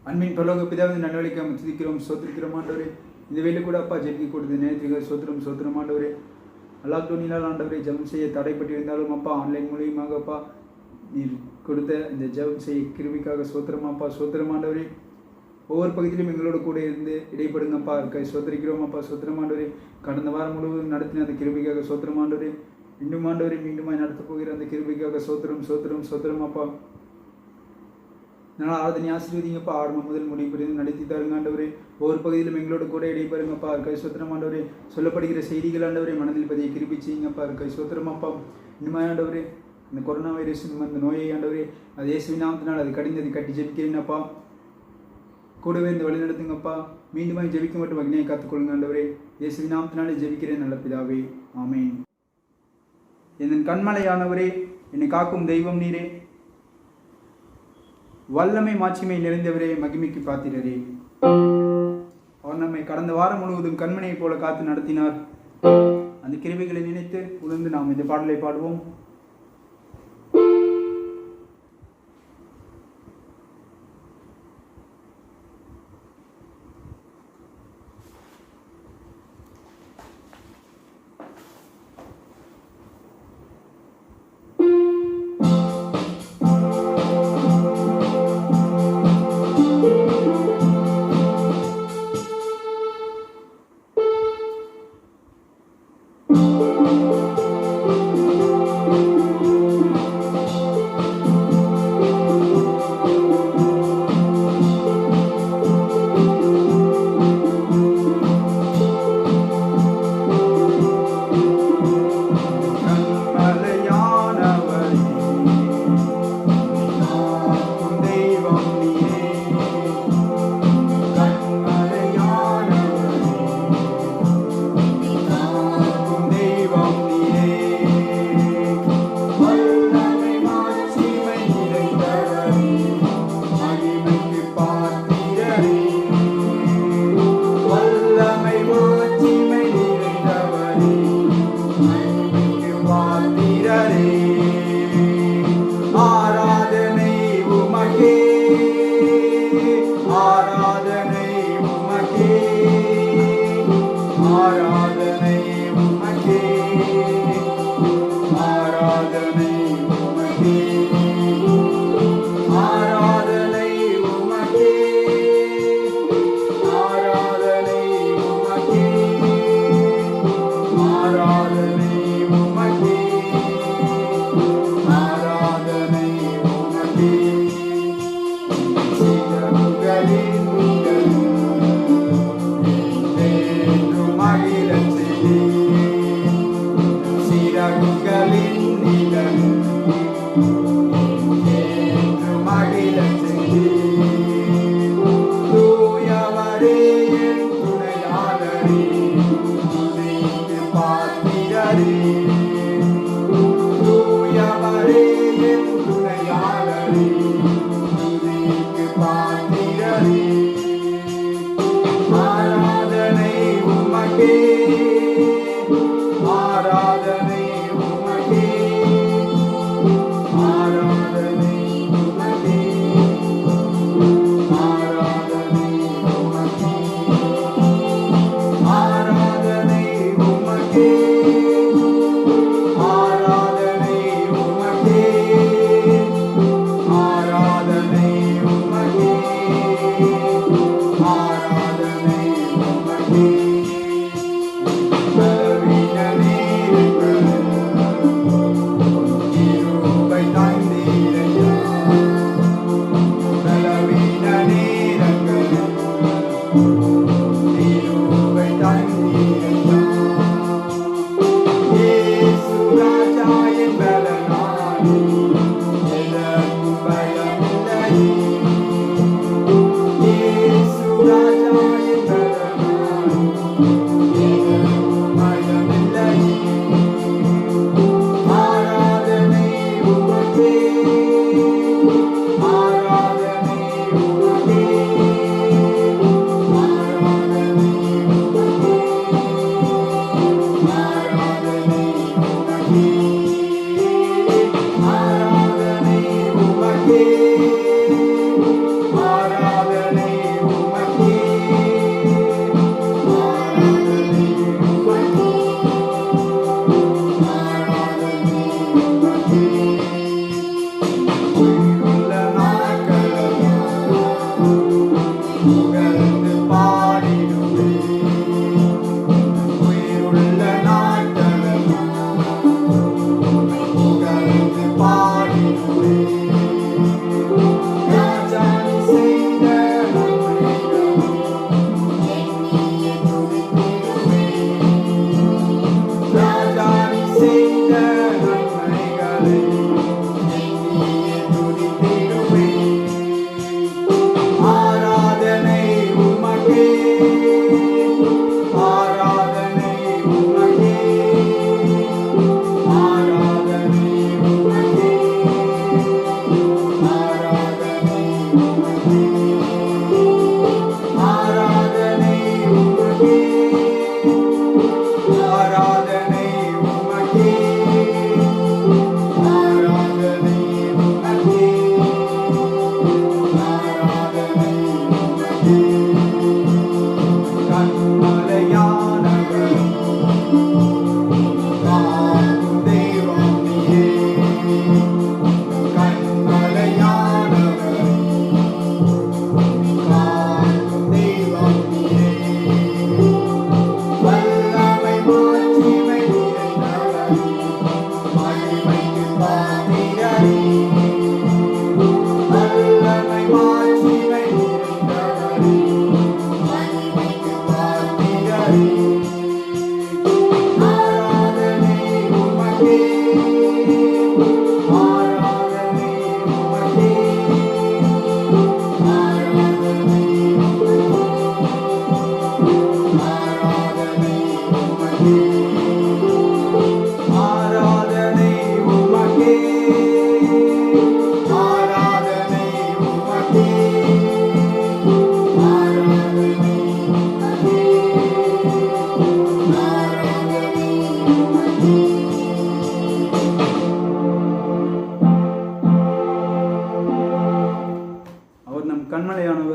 அன்பின் பரலோக பிதாவே நல்வழிக்காம துதிக்கிறோம் சோத்திருக்கிறோம் ஆண்டவரே. இந்த வேலை கூட அப்பா ஜெபிக்க கொடுத்து நேரத்துக்கு சோத்திரம் சோத்திரம் ஆண்டவரே. லாக்டவுனினால் ஆண்டவரே ஜெபம் செய்ய தடைப்பட்டிருந்தாலும் அப்பா ஆன்லைன் மூலியமாக அப்பா நீர் கொடுத்த இந்த ஜெபம் செய்ய கிருபிக்காக சோத்திரம் அப்பா சோத்திரம் ஆண்டவரே. ஒவ்வொரு பகுதியிலும் எங்களோட கூட இருந்து இடைப்படுங்கப்பா இருக்க சோத்திரிக்கிறோம் அப்பா சோத்திரம் ஆண்டவரே. கடந்த வாரம் முழுவதும் நடத்தின அந்த கிருபிக்காக சோத்திரம் ஆண்டவரே. இன்னும் ஆண்டவரே மீண்டுமாய் நடத்த போகிற அந்த கிருபிக்காக சோத்திரம் சோத்திரம் சோத்திரம் அப்பா. அதனால் ஆராதனை ஆசீர்வதிங்கப்பா. ஆரம்பம் முதல் முடிவு புரிந்து நடத்தி தாருங்க ஆண்டவரே. ஒவ்வொரு பகுதியிலும் எங்களோட கூட இடைப்பெறுங்கப்பா கை சோத்திரம் ஆண்டவரே. சொல்லப்படுகிற செய்திகள் ஆண்டவரே மனதில் பதிய கிருபி செய்யுங்கப்பா கை சோத்திரம் அப்பா. இனிமே ஆண்டவரே இந்த கொரோனா வைரஸ் அந்த நோயை ஆண்டவரே அது இயேசுவின் நாமத்தினால் அது கடிந்தது கட்டி ஜெபிக்கிறேன்னப்பா. கூடவே இந்த வழி நடத்துங்கப்பா. மீண்டுமாய் ஜெபிக்க மட்டும் அக்னியை காத்துக்கொள்ளுங்க ஆண்டவரே. இயேசுவின் நாமத்தினாலே ஜெபிக்கிறேன் நல்ல பிதாவே, ஆமேன். என் கண்மலையானவரே, என்னை காக்கும் தெய்வம் நீரே, வல்லமை மாட்சிமை நிறைந்தவரே, மகிமைக்கு பாத்திரரே. அவர் நம்மை கடந்த வாரம் முழுவதும் கண்மணியை போல காத்து நடத்தினார். அந்த கிருபைகளை நினைத்து உணர்ந்து நாம் இந்த பாடலை பாடுவோம்.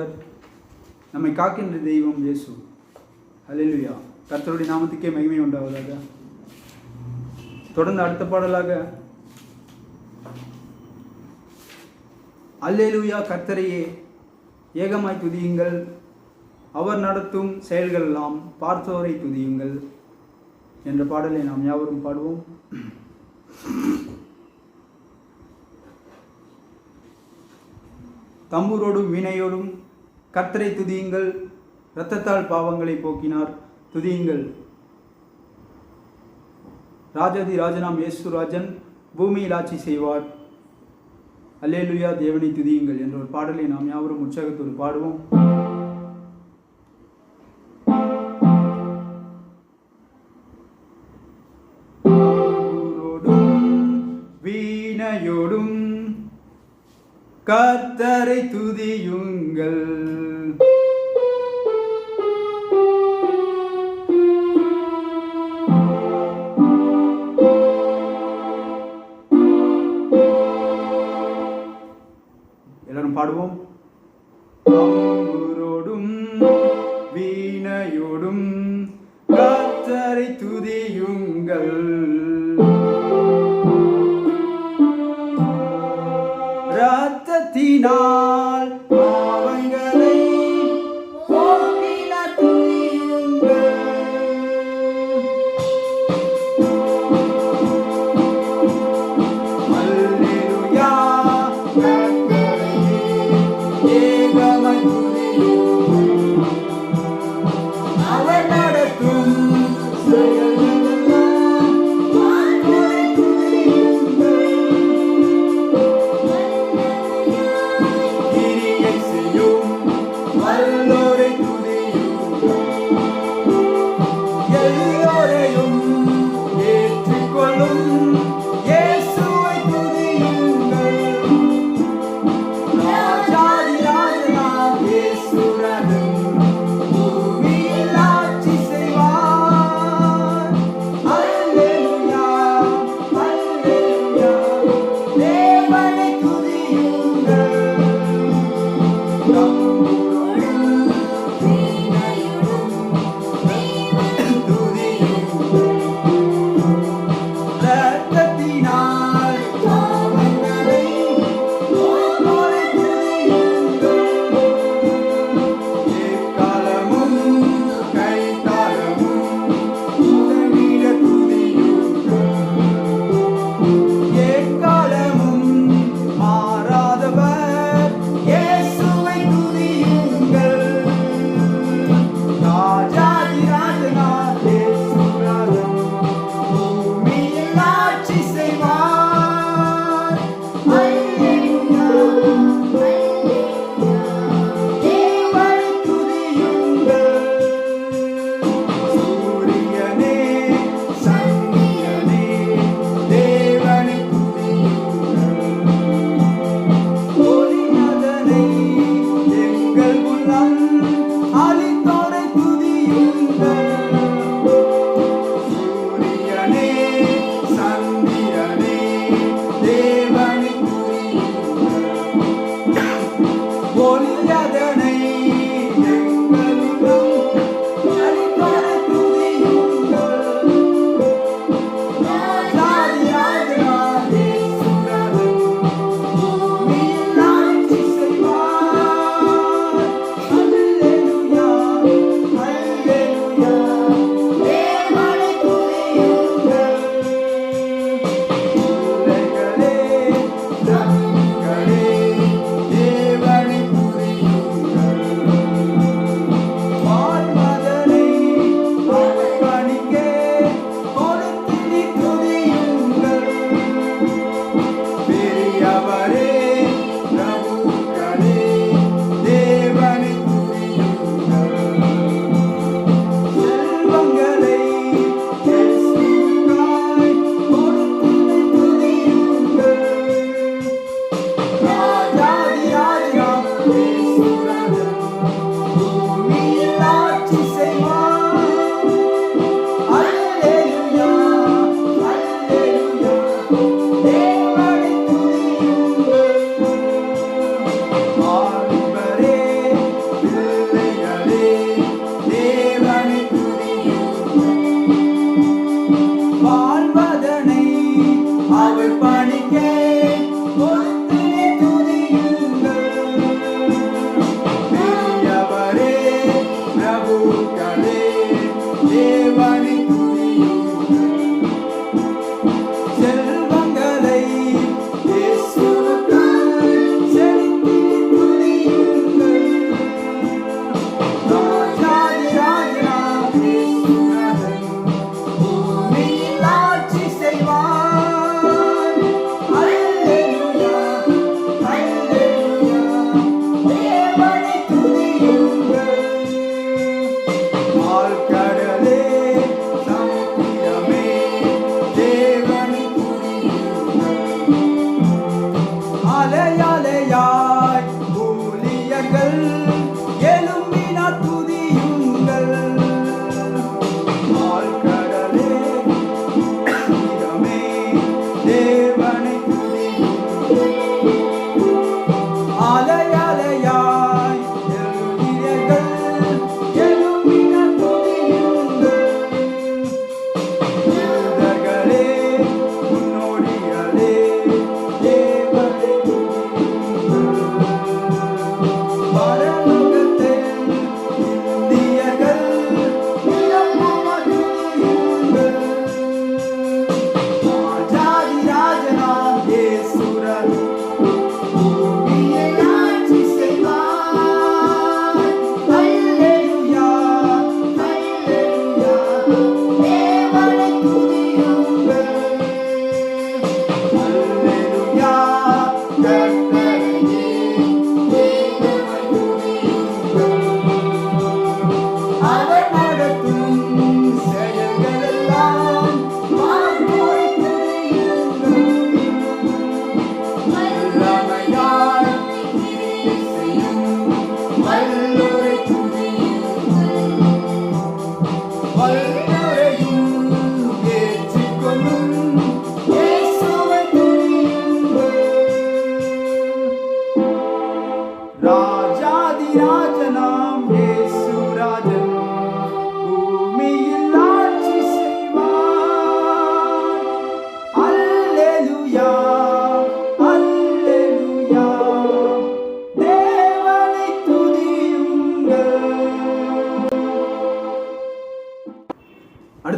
ஆண்டவர், நம்மை காக்கின்ற தெய்வம் இயேசு. ஹல்லேலூயா. கர்த்தருடைய நாமத்துக்கே மகிமை உண்டாவதாக. தொடர்ந்து அடுத்த பாடலாக அல்லேலூயா கர்த்தரையே ஏகமாய் துதியுங்கள், அவர் நடத்தும் செயல்கள் எல்லாம் பார்த்தோரை துதியுங்கள் என்ற பாடலை நாம் யாவரும் பாடுவோம். தம்பூரோடும் வீணையோடும் கர்த்தரை துதியுங்கள், இரத்தத்தால் பாவங்களை போக்கினார் துதியுங்கள். ராஜாதி ராஜனாம் இயேசு ராஜன் பூமியில் ஆட்சி செய்வார், அல்லேலூயா தேவனை துதியுங்கள் என்ற ஒரு பாடலை நாம் யாவரும் உற்சாகத்தோடு பாடுவோம். வீணையோடும் கர்த்தரை துதியுங்கள், எல்லாரும் பாடுவோம். தம்புரோடும் வீணையோடும் கர்த்தரை துதியுங்கள், இரத்தத்தினால் பாவங்களை போக்கினார் துதியுங்கள். அல்லேலூயா கர்த்தரையே ஏகமாய் துதியுங்கள், அவர் நடத்தும் செயல்களெல்லாம் பார்த்தோரை துதியுங்கள். கிரியை செய்யும் வல்லோரை துதியுங்கள், எல்லோரையும் ஏற்றுக்கொள்ளும் இயேசுவை துதியுங்கள். ராஜாதி ராஜனாம் இயேசு ராஜன் பூமியில் ஆட்சி செய்வார், அல்லேலூயா அல்லேலூயா தேவனை துதியுங்கள். தம்புரோடும்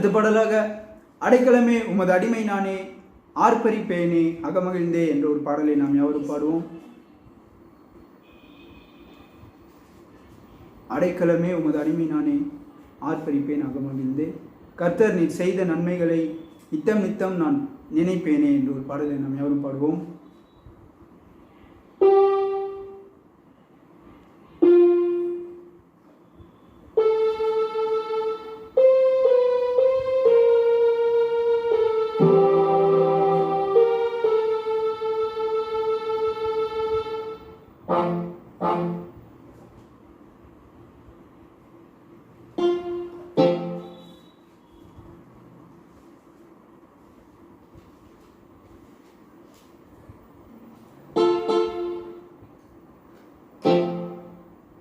அடுத்த பாடலாக அடைக்கலமே உமது அடிமை நானே ஆர்ப்பரிப்பேனே அகமகிழ்ந்தே என்ற ஒரு பாடலை நாம் யாவரும் பாடுவோம். அடைக்கலமே உமது அடிமை நானே ஆர்ப்பரிப்பேன் அகமகிழ்ந்தே, கர்த்தர் நீர் செய்த நன்மைகளை நித்தம் நித்தம் நான் நினைப்பேனே என்ற ஒரு பாடலை நாம் யாவரும் பாடுவோம்.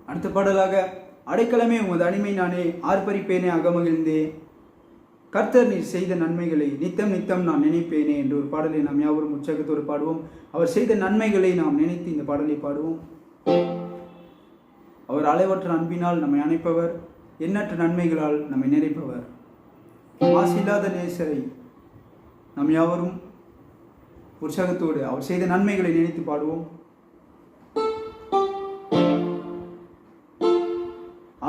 அடுத்த பாடலாக அடைக்கலமே உமது அடிமை நானே ஆர்ப்பரிப்பேனே அகமகிழ்ந்தே, கர்த்தர் நீர் செய்த நன்மைகளை நித்தம் நித்தம் நான் நினைப்பேனே என்ற ஒரு பாடலை நாம் யாவரும் உற்சாகத்தோடு பாடுவோம். அவர் செய்த நன்மைகளை நாம் நினைத்து இந்த பாடலை பாடுவோம். அவர் அளவற்ற அன்பினால் நம்மை அணைப்பவர், எண்ணற்ற நன்மைகளால் நம்மை நிறைப்பவர். மாசில்லாத நேசரை நாம் யாவரும் உற்சாகத்தோடு அவர் செய்த நன்மைகளை நினைத்து பாடுவோம்.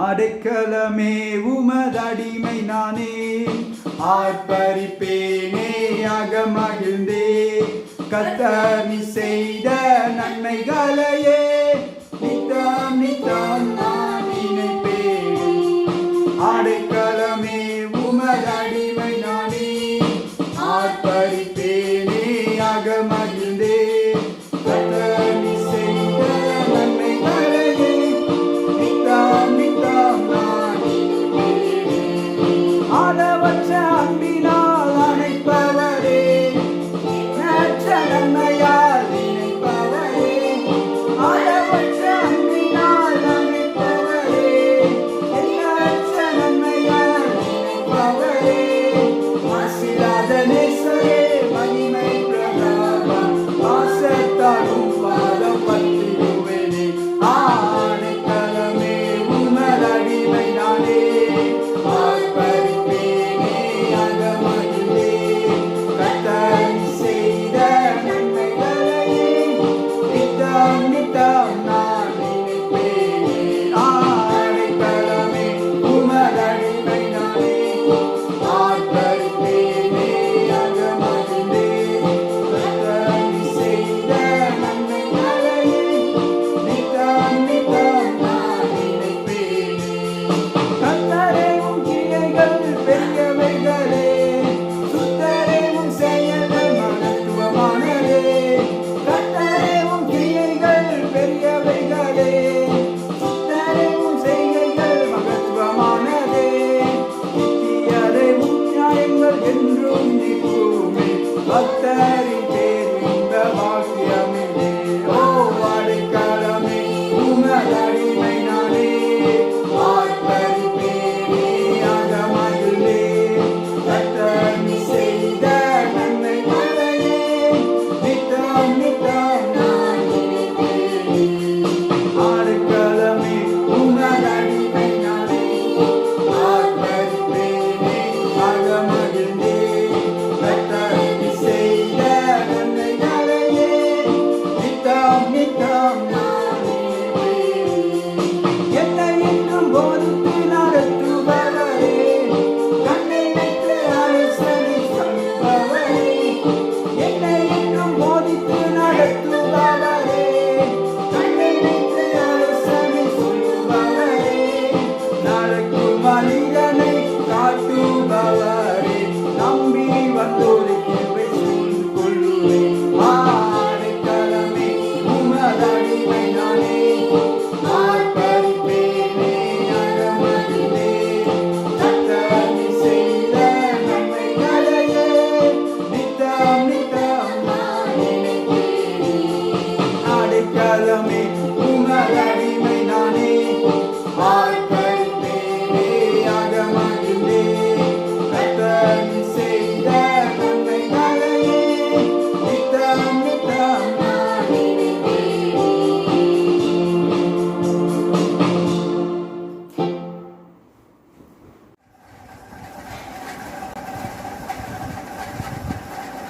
அடைக்கலமே உமது அடிமை நானே ஆர்ப்பரிப்பேனே அகமகிழ்ந்தே, கர்த்தர் நீர் செய்த நன்மைகளையே நித்தம் நித்தம் நான் நினைப்பேனே. அடைக்கலமே உமது அடிமை நானே ஆர்ப்பரிப்பேனே அகமகிழ்ந்தே, கர்த்தர் நீர் செய்த நன்மைகளையே நித்தம் நித்தம் நான் நினைப்பேனே. அளவற்ற அன்பினால் அணைப்பவரே, எண்ணற்ற நன்மையால் நினைப்பவரே,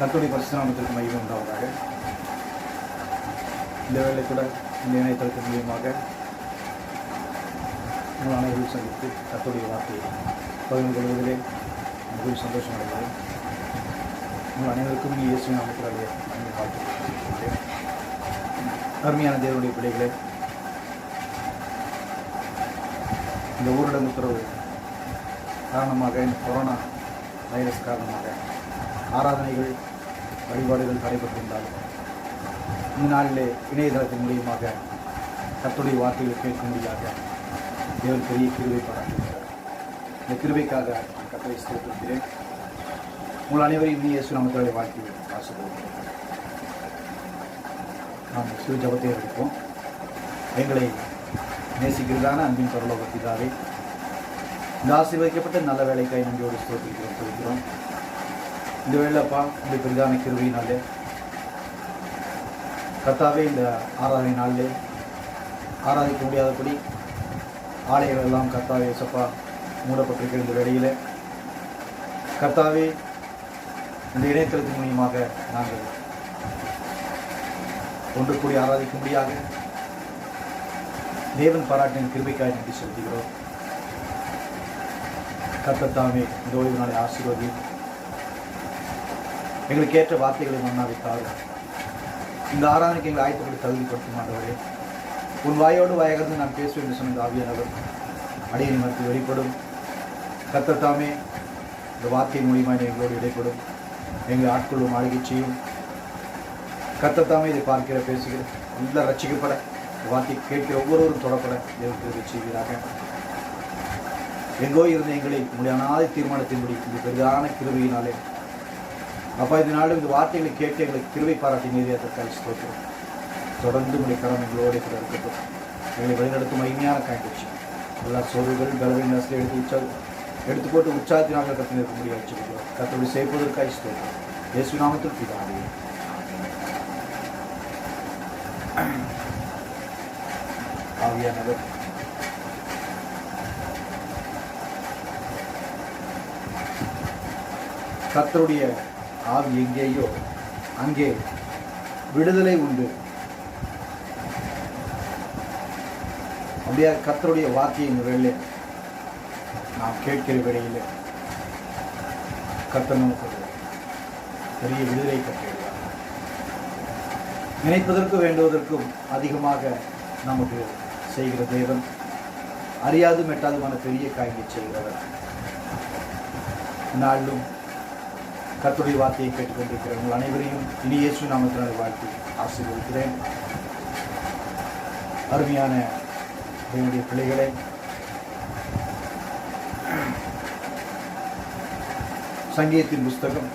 கர்த்தருடைய பரிசுத்த நாமத்திற்கு மகிமை உண்டாவதாக. இந்த வேளை கூட இந்த இணையதளத்தின் மூலியமாக உங்கள் அனைவரும் சந்தித்து கர்த்தருடைய வார்த்தையை பகிர்ந்து கொள்வதிலே மிகவும் சந்தோஷம் அடைகிறேன். உங்கள் அனைவருக்கும் இயேசுவின் நாமத்திலே வாழ்த்துகிறேன். அருமையான தேவனுடைய பிள்ளைகளே, இந்த ஊரடங்கு உத்தரவு காரணமாக, இந்த கொரோனா வைரஸ் காரணமாக ஆராதனைகள் வழிபாடுகள் தடைபட்டிருந்தாலும் இந்த நாளிலே இணையதளத்தின் மூலியமாக கர்த்தருடைய வார்த்தைகளை கேட்கும்படியாக தேவன் பெரிய கிருபை பாராட்டுகிறார். இந்த கிருபைக்காக நான் கர்த்தரை ஸ்தோத்திரிக்கிறேன். உங்கள் அனைவரையும் இயேசு நாமத்திலே வாழ்த்தி ஆசீர்வதிக்கிறேன். நாம் சிறு ஜெபத்தை எடுப்போம். எங்களை நேசிக்கிறதான அன்பின் பரலோக பிதாவே, இந்த ஆசீர்வதிக்கப்பட்ட நல்ல வேலைக்காய் நன்றியோடு ஸ்தோத்திரிக்கிறோம். இந்த வேளைப்பா, இந்த பெரிதான கிருபையினாலே கர்த்தாவே, இந்த ஆராதனை நாளிலே ஆராதிக்க முடியாதபடி ஆலயங்கள் எல்லாம் கர்த்தாவே சப்பா மூடப்பட்டிருக்கிற இந்த வேளையில் கர்த்தாவே, இந்த இணையதளத்தின் மூலியமாக நாங்கள் ஒன்று கூடி ஆராதிக்கும்படியாக தேவன் பாராட்டின் கிருபைக்காய் நன்றி செலுத்துகிறோம். கர்த்தத்தாமே இந்த ஓய்வு நாளை ஆசீர்வதி, எங்களுக்கு ஏற்ற வார்த்தைகளை மன்னாவித்தாலும் இந்த ஆராதனைக்கு எங்களை ஆயத்தப்படி தகுதிப்படுத்தும் ஆண்டவரே. உன் வாயோடு வாயகர்ந்து நான் பேசுவேன் என்று சொன்ன ஆவியானவர் அடியை மறுத்து வெளிப்படும். கர்த்தத்தாமே இந்த வார்த்தை மூலியமாக எங்களோடு இடைப்படும், எங்களை ஆட்கொள்ளும் ஆளுகை செய்யும். கர்த்தத்தாமே இதை பார்க்கிற பேசுகிற எல்லாம் ரட்சிக்கப்பட, வார்த்தை கேட்கிற ஒவ்வொருவரும் தொடப்பட தேவத்தை செய்வீராக. எங்கோ இருந்த எங்களை முடியாத தீர்மானத்தின்படி இந்த பெரிதான கிருபையினாலே அப்பா, இதனாலும் இந்த வார்த்தைகளை கேட்டு எங்களுக்கு கிருபை பாராட்டி நீதியதற்காக ஸ்தோத்திரம். தொடர்ந்து உடைய கரம் எங்களோட கூட இருக்கட்டும். எங்களை வழிநடத்தும் மகிமையான காய்ச்சி எல்லா சோறுகள் பலவீன நசில் எடுத்து போட்டு உற்சாகத்தினாக கற்று நிற்க முடிய வச்சுக்கிறோம். கத்தோடு சேர்ப்பதற்காக ஸ்தோத்திரம். இயேசு நாமத்தில் பிதாவே. ஆவியானவர் கர்த்தருடைய ஆவி எங்கேயோ அங்கே விடுதலை உண்டு. அப்படியே கர்த்தருடைய வார்த்தையின் வேளை நாம் கேட்கிற வேளையில் கர்த்தர் நமக்கு பெரிய விடுதலை கட்டிடுவார். நினைப்பதற்கும் வேண்டுவதற்கும் அதிகமாக நமக்கு செய்கிற தேவன் அறியாது மெட்டாதுமான பெரிய காரியங்களை செய்கிறவர். நாளும் கர்த்தருடைய வார்த்தையை கேட்டுக்கொண்டிருக்கிற உங்கள் அனைவரையும் இனி இயேசு நாமத்தினால் வாழ்த்தி ஆசீர்வதிக்கிறேன். அருமையான தேவனுடைய பிள்ளைகளை, சங்கீதத்தின் புஸ்தகம்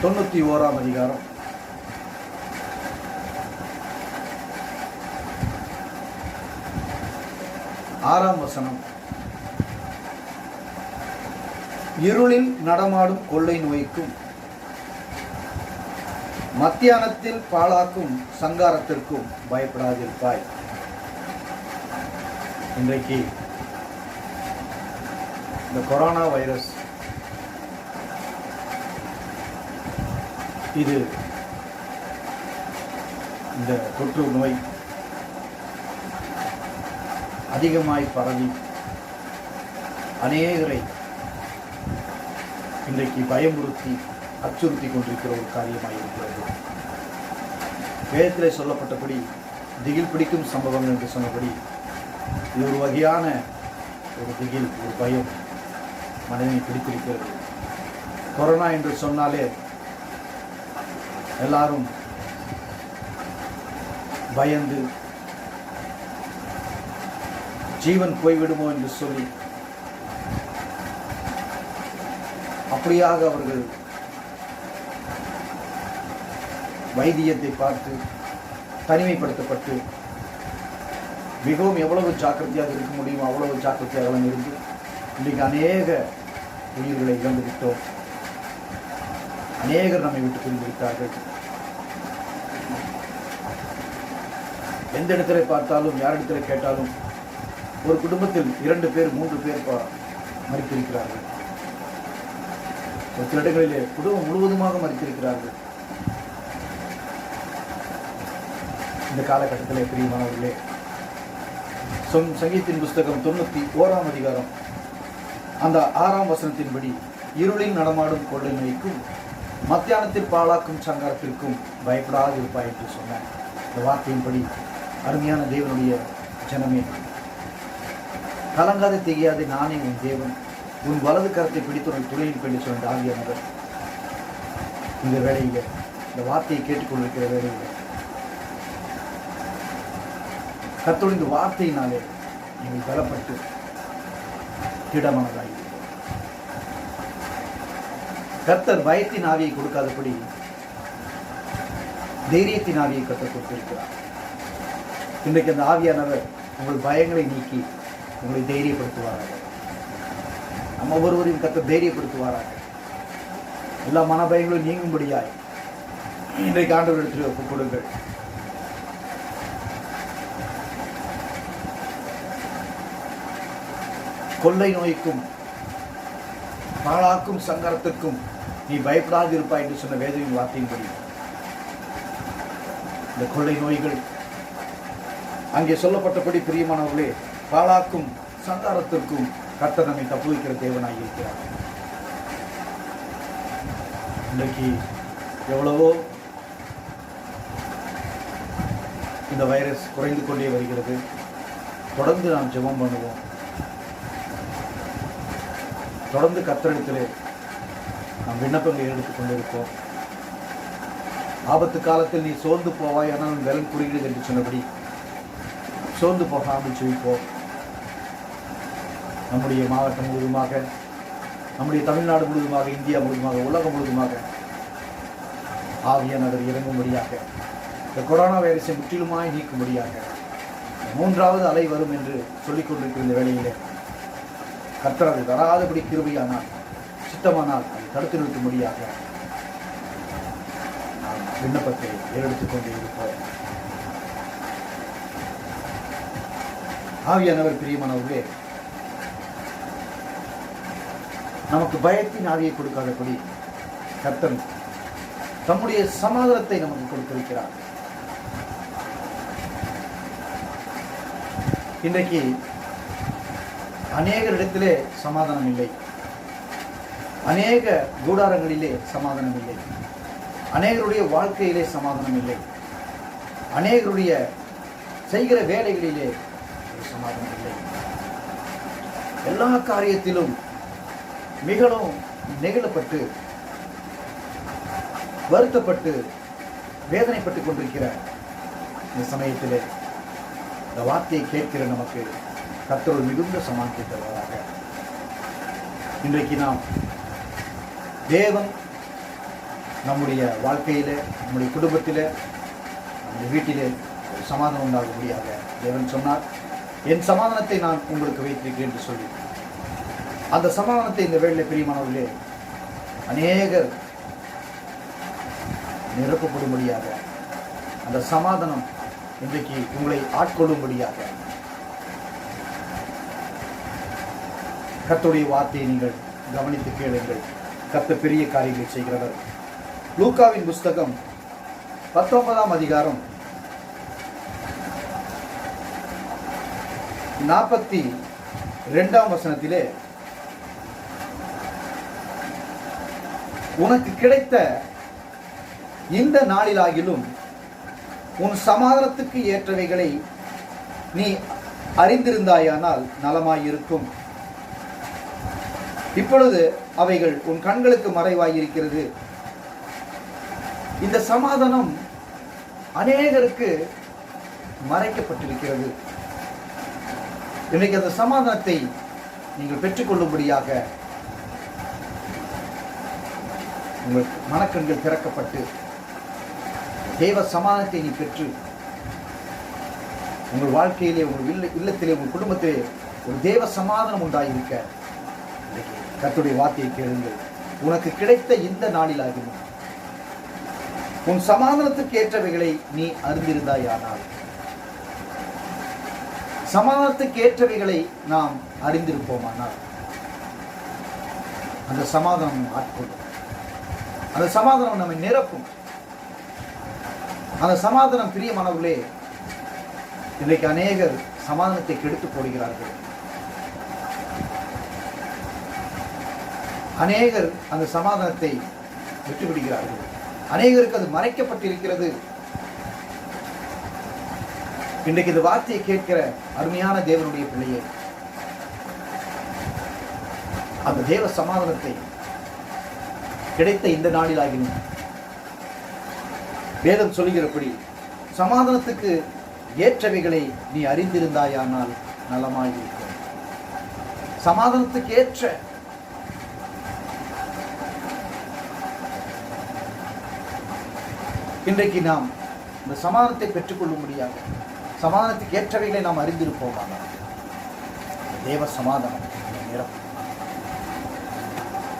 91 அதிகாரம் 6 வசனம். இருளில் நடமாடும் கொள்ளை நோய்க்கும் மத்தியானத்தில் பாழாக்கும் சங்காரத்திற்கும் பயப்படாதிருப்பாய். இன்றைக்கு இந்த கொரோனா வைரஸ் இது இந்த தொற்று நோய் அதிகமாய் பரவி அநேகரை இன்றைக்கு பயமுறுத்தி அச்சுறுத்தி கொண்டிருக்கிற ஒரு காரியமாக இருக்கிறது. வேதத்திலே சொல்லப்பட்டபடி திகில் பிடிக்கும் சம்பவங்கள் என்று சொன்னபடி இது ஒரு வகையான ஒரு திகில், ஒரு பயம் மனிதனை பிடித்திருக்கிறது. கொரோனா என்று சொன்னாலே எல்லாரும் பயந்து ஜீவன் போய்விடுமோ என்று சொல்லி அப்படியாக அவர்கள் வைத்தியத்தை பார்த்து தனிமைப்படுத்தப்பட்டு மிகவும் எவ்வளவு ஜாக்கிரதையாக இருக்க முடியுமோ அவ்வளவு ஜாக்கிரதையாக இருந்து இன்றைக்கு அநேக உயிர்களை இழந்து விட்டோம். அநேகர் நம்மை விட்டு பிரிந்து விட்டார்கள். எந்த இடத்துல பார்த்தாலும் யாரிடத்துல கேட்டாலும் ஒரு குடும்பத்தில் 2 பேர் 3 பேர் மரித்திருக்கிறார்கள். ஒரு சில இடங்களிலே குடும்பம் முழுவதுமாக மரித்திருக்கிறார்கள். இந்த காலகட்டத்தில் பிரியமானவர்களே, சங்கீதத்தின் புஸ்தகம் 91ஆம் அதிகாரம் அந்த 6ஆம் வசனத்தின்படி, இருளில் நடமாடும் கொள்ளை நோய்க்கும் மத்தியானத்தில் பாழாக்கும் சங்காரத்திற்கும் பயப்படாது இருப்பாய் என்று சொன்ன இந்த வார்த்தையின்படி, அருமையான தேவனுடைய ஜனமே, கலங்காத திகையாதே, நானே உன் தேவன், உன் வலது கரத்தை பிடித்து உன் துணையின் பெண்ணு சொன்ன ஆகியவர் இந்த வேளையில், இந்த வார்த்தையை கேட்டுக்கொண்டிருக்கிற வேளையில் கர்த்தருடைய இந்த வார்த்தையினாலே நீங்கள் பலப்பட்டு திடமானதாய், கர்த்தர் பயத்தின் ஆவியை கொடுக்காதபடி தைரியத்தின் ஆவியை கர்த்தர் கொடுத்திருக்கிறார். இன்றைக்கு அந்த ஆவியானவர் உங்கள் பயங்களை நீக்கி உங்களை தைரியப்படுத்துவாராக. நம்ம ஒவ்வொருவரையும் கர்த்தர் தைரியப்படுத்துவாராக. எல்லா மனபயங்களும் நீங்கும்படியாய் இன்றைக்கு ஆண்டவரிடத்தில் ஒப்புக் கொடுங்கள். கொள்ளை நோய்க்கும் பாழாக்கும் சங்கரத்திற்கும் நீ பயப்படாது இருப்பாய் என்று சொன்ன வேதவின் வார்த்தையின்படி, இந்த கொள்ளை நோய்கள் அங்கே சொல்லப்பட்டபடி பிரியமானவர்களே, பாழாக்கும் சங்காரத்திற்கும் கர்த்தர் நம்மை தப்புவிக்கிற தேவனாய் இருக்கிறார். இன்றைக்கு எவ்வளவோ இந்த வைரஸ் குறைந்து கொண்டே வருகிறது. தொடர்ந்து நாம் ஜெபம் பண்ணுவோம். தொடர்ந்து கர்த்தரிடத்திலே நாம் விண்ணப்பங்களை எடுத்துக் கொண்டிருப்போம். ஆபத்து காலத்தில் நீ சோர்ந்து போவாய், ஆனால் உன் பலன் குறுகிறது என்று சொன்னபடி சோர்ந்து போகாமல் ஜெபிப்போம். நம்முடைய மாவட்டம் முழுவதுமாக, நம்முடைய தமிழ்நாடு முழுவதுமாக, இந்தியா முழுவதுமாக, உலகம் முழுவதுமாக ஆவியானவர் இறங்கும்படியாக, இந்த கொரோனா வைரஸை முற்றிலுமாய் நீக்கும்படியாக, 3வது அலை வரும் என்று சொல்லிக் கொண்டிருக்கிற இந்த வேளையிலே கர்த்தர் அது வராதபடி கிருபையானால், சித்தமானால் அதை தடுத்து நிறுத்தும்படியாக நாம் விண்ணப்பத்தை ஏறெடுத்துக் கொண்டே இருப்போம். ஆவியானவர் பிரியமானவர்களே, நமக்கு பயத்தின் ஆவியை கொடுக்காதபடி கர்த்தர் தம்முடைய சமாதானத்தை நமக்கு கொடுத்திருக்கிறார். இன்றைக்கு அநேகரிடத்திலே சமாதானம் இல்லை, அநேக கூடாரங்களிலே சமாதானம் இல்லை, அநேகருடைய வாழ்க்கையிலே சமாதானம் இல்லை, அநேகருடைய செய்கிற வேலைகளிலே சமாதானம் இல்லை. எல்லா காரியத்திலும் மிகவும் நெகிழப்பட்டு வருத்தப்பட்டு வேதனைப்பட்டுக் கொண்டிருக்கிற இந்த சமயத்திலே இந்த வார்த்தையை கேட்கிற நமக்கு கர்த்தர் மிகுந்த சமாதானத்தை தருவதாக. இன்றைக்கு நாம் தேவன் நம்முடைய வாழ்க்கையில, நம்முடைய குடும்பத்தில, நம்முடைய வீட்டிலே ஒரு சமாதானம் உண்டாகும்படியாக தேவன் சொன்னார், என் சமாதானத்தை நான் உங்களுக்கு வைத்திருக்கிறேன் என்று சொல்லி, அந்த சமாதானத்தை இந்த வேளையிலே பிரியமானவர்களே அநேகர் நிரப்பப்படும்படியாக, அந்த சமாதானம் இன்றைக்கு உங்களை ஆட்கொள்ளும்படியாக கர்த்தருடைய வார்த்தையை நீங்கள் கவனித்து கேளுங்கள். கர்த்தர் பெரிய காரியங்களை செய்கிறவர். லூக்காவின் புஸ்தகம் 19ஆம் அதிகாரம் 42ஆம் வசனத்திலே, உனக்கு கிடைத்த இந்த நாளிலாகிலும் உன் சமாதானத்துக்கு ஏற்றவைகளை நீ அறிந்திருந்தாயானால் நலமாயிருக்கும். இப்பொழுது அவைகள் உன் கண்களுக்கு மறைவாயிருக்கிறது. இந்த சமாதானம் அநேகருக்கு மறைக்கப்பட்டிருக்கிறது. இன்றைக்கு அந்த சமாதானத்தை நீங்கள் பெற்றுக்கொள்ளும்படியாக உங்கள் மனக்கண்கள் திறக்கப்பட்டு தேவ சமாதானத்தை நீ பெற்று உங்கள் வாழ்க்கையிலே, உங்கள் இல்லத்திலே, உங்கள் குடும்பத்திலே ஒரு தேவ சமாதானம் உண்டாயிருக்க கர்த்தருடைய வார்த்தையை கேளுங்கள். உனக்கு கிடைத்த இந்த நாளிலாகிலும் உன் சமாதானத்துக்கு ஏற்றவைகளை நீ அறிந்திருந்தாயானால் சமாதானத்துக்கு ஏற்றவைகளை நாம் அறிந்திருப்போமானால் அந்த சமாதானம் ஆட்கொள்ளும். அந்த சமாதானம் நம்மை நிரப்பும். அந்த சமாதானம் பிரியமானவர்களே, இன்றைக்கு அநேகர் சமாதானத்தை கெடுத்து போடுகிறார்கள். அநேகர் அந்த சமாதானத்தை விட்டுவிடுகிறார்கள். அநேகருக்கு அது மறைக்கப்பட்டிருக்கிறது. இன்றைக்கு இந்த வார்த்தையை கேட்கிற அருமையான தேவனுடைய பிள்ளையே, அந்த தேவ சமாதானத்தை கிடைத்த இந்த நாளில் ஆகினும் வேதம் சொல்கிறபடி சமாதானத்துக்கு ஏற்றவைகளை நீ அறிந்திருந்தாயானால் நலமாயிருக்கும். சமாதானத்துக்கு ஏற்ற இன்றைக்கு நாம் இந்த சமாதானத்தை பெற்றுக்கொள்ள முடியாது. சமாதானத்துக்கு ஏற்றவைகளை நாம் அறிந்திருப்போமானால் தேவ சமாதானம் நிறம்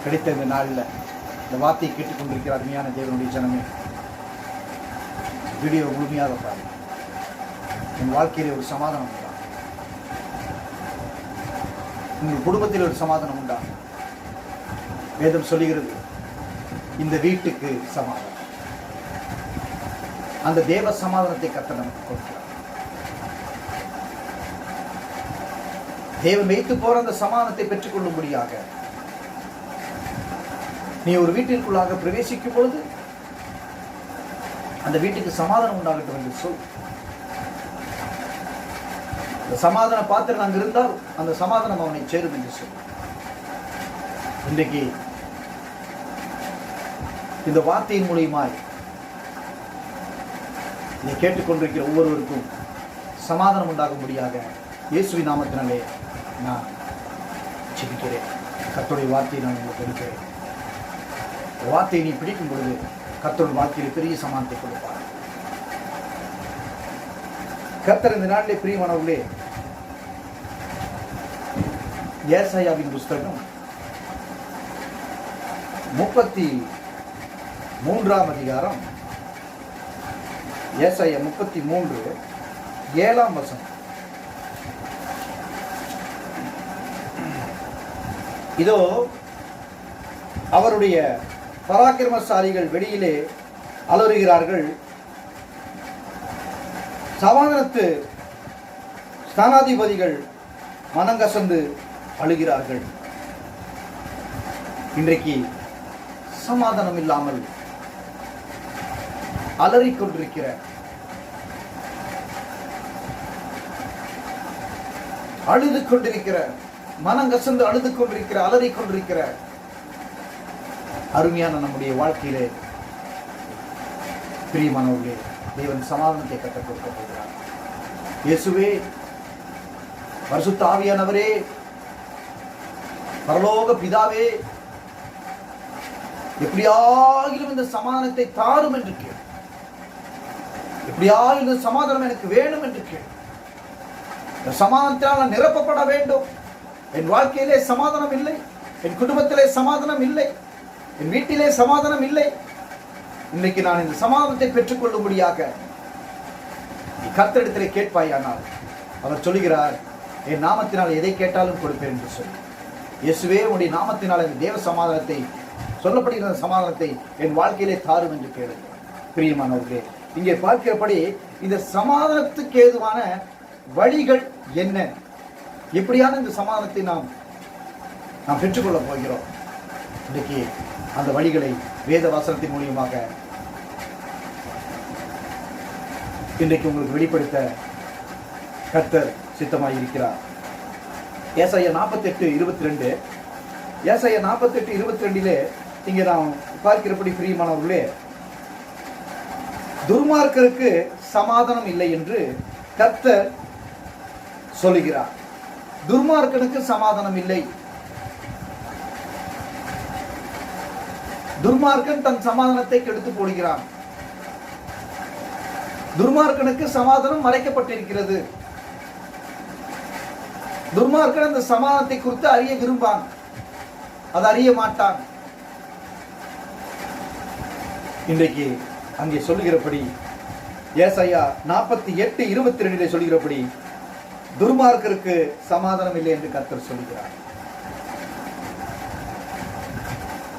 கிடைத்த இந்த நாளில் இந்த வார்த்தையை கேட்டுக்கொண்டிருக்கிற அருமையான தேவனுடைய ஜனமே, வீடியோ முழுமையாக பாருங்கள். உன் வாழ்க்கையிலே ஒரு சமாதானம் உண்டா? உங்கள் குடும்பத்தில் ஒரு சமாதானம் உண்டா? வேதம் சொல்லுகிறது, இந்த வீட்டுக்கு சமாதானம். அந்த தேவ சமாதானத்தை கர்த்தர் நமக்கு கொடுக்கிறார். தேவன் வைத்து போற அந்த சமாதானத்தை பெற்றுக்கொள்ளும்படியாக நீ ஒரு வீட்டிற்குள்ளாக பிரவேசிக்கும் பொழுது அந்த வீட்டுக்கு சமாதானம் உண்டாகட்டும் என்று சொல். அந்த சமாதான பாத்திரம் அங்கு இருந்தால் அந்த சமாதானம் அவனை சேரும் என்று சொல். இன்றைக்கு இந்த வார்த்தையின் மூலியமாய் இதை கேட்டுக்கொண்டிருக்கிற ஒவ்வொருவருக்கும் சமாதானம் உண்டாகும்படியாக இயேசுவின் நாமத்தினாலே நான் ஜெபிக்கிறேன். கர்த்தருடைய வார்த்தையை நான் உங்களுக்கு கொடுக்கிறேன். வார்த்தையை நீ பிடிக்கும் பொழுது கர்த்தருடைய வாழ்க்கையில் பெரிய சமாதானத்தை கொடுப்பார். கர்த்தர் இந்த நாளிலே பிரியமானவர்களே, ஏசாயாவின் புஸ்தகம் 33ஆம் அதிகாரம், ஏசாயா 33 7ஆம் வசனம். இதோ அவருடைய பராக்கிரமசாலிகள் வெளியிலே அலறுகிறார்கள், சமாதானத்து ஸ்தானாதிபதிகள் மனங்கசந்து அழுகிறார்கள். இன்றைக்கு சமாதானம் இல்லாமல் அலறிக்கொண்டிருக்கிற அழுது கொண்டிருக்கிற மனங்கசந்து அழுது கொண்டிருக்கிற அலறிக்கொண்டிருக்கிற அருமையான நம்முடைய வாழ்க்கையிலே பிரியமானவர்களே, தேவன் சமாதானத்தை கற்றுக் கொடுக்க போகிறார். இயேசுவே, பரிசுத்த ஆவியானவரே, பரலோக பிதாவே, எப்படியாகிலும் இந்த சமாதானத்தை தாரும் என்று கேள். எப்படியாகிலும் இந்த சமாதானம் எனக்கு வேணும் என்று கேள். இந்த சமாதானத்தால் நான் நிரப்பப்பட வேண்டும். என் வாழ்க்கையிலே சமாதானம் இல்லை, என் குடும்பத்திலே சமாதானம் இல்லை, என் வீட்டிலே சமாதானம் இல்லை. இன்றைக்கு நான் இந்த சமாதானத்தை பெற்றுக்கொள்ளும்படியாக நீ கர்த்தரிடத்திலே கேட்பாயானால் அவர் சொல்லுகிறார், என் நாமத்தினால் எதை கேட்டாலும் கொடுப்பேன் என்று சொல்லி. இயேசுவே, உடைய நாமத்தினால் இந்த தேவ சமாதானத்தை, சொல்லப்படுகிற சமாதானத்தை என் வாழ்க்கையிலே தாரும் என்று கேளுங்க. பிரியமானவர்களே, இங்கே பார்க்கிறபடி இந்த சமாதானத்துக்கு ஏதுவான வழிகள் என்ன, எப்படியான இந்த சமாதானத்தை நாம் பெற்றுக்கொள்ளப் போகிறோம். இன்றைக்கு அந்த வழிகளை வேத வசனத்தின் மூலியமாக இன்றைக்கு உங்களுக்கு வெளிப்படுத்த கர்த்தர் சித்தமாய் இருக்கிறார். ஏசாயா 48:22, ஏசாயா 48:22 இங்கே நாம் பார்க்கிறபடி பிரியமானவர்களே, துர்மார்க்கருக்கு சமாதானம் இல்லை என்று கர்த்தர் சொல்லுகிறார். துர்மார்க்கனுக்கு சமாதானம் இல்லை. துர்மார்க்கன் தன் சமாதானத்தை கெடுத்து போடுகிறான். துர்மார்க்கனுக்கு சமாதானம் மறைக்கப்பட்டிருக்கிறது. துர்மார்க்கன் அந்த சமாதானத்தை குறித்து அறிய விரும்பான், அதை அறிய மாட்டான். இன்றைக்கு அங்கே சொல்லுகிறபடி ஏசாயா 48:22 சொல்லுகிறபடி, துர்மார்க்கருக்கு சமாதானம் இல்லை என்று கர்த்தர் சொல்கிறார்.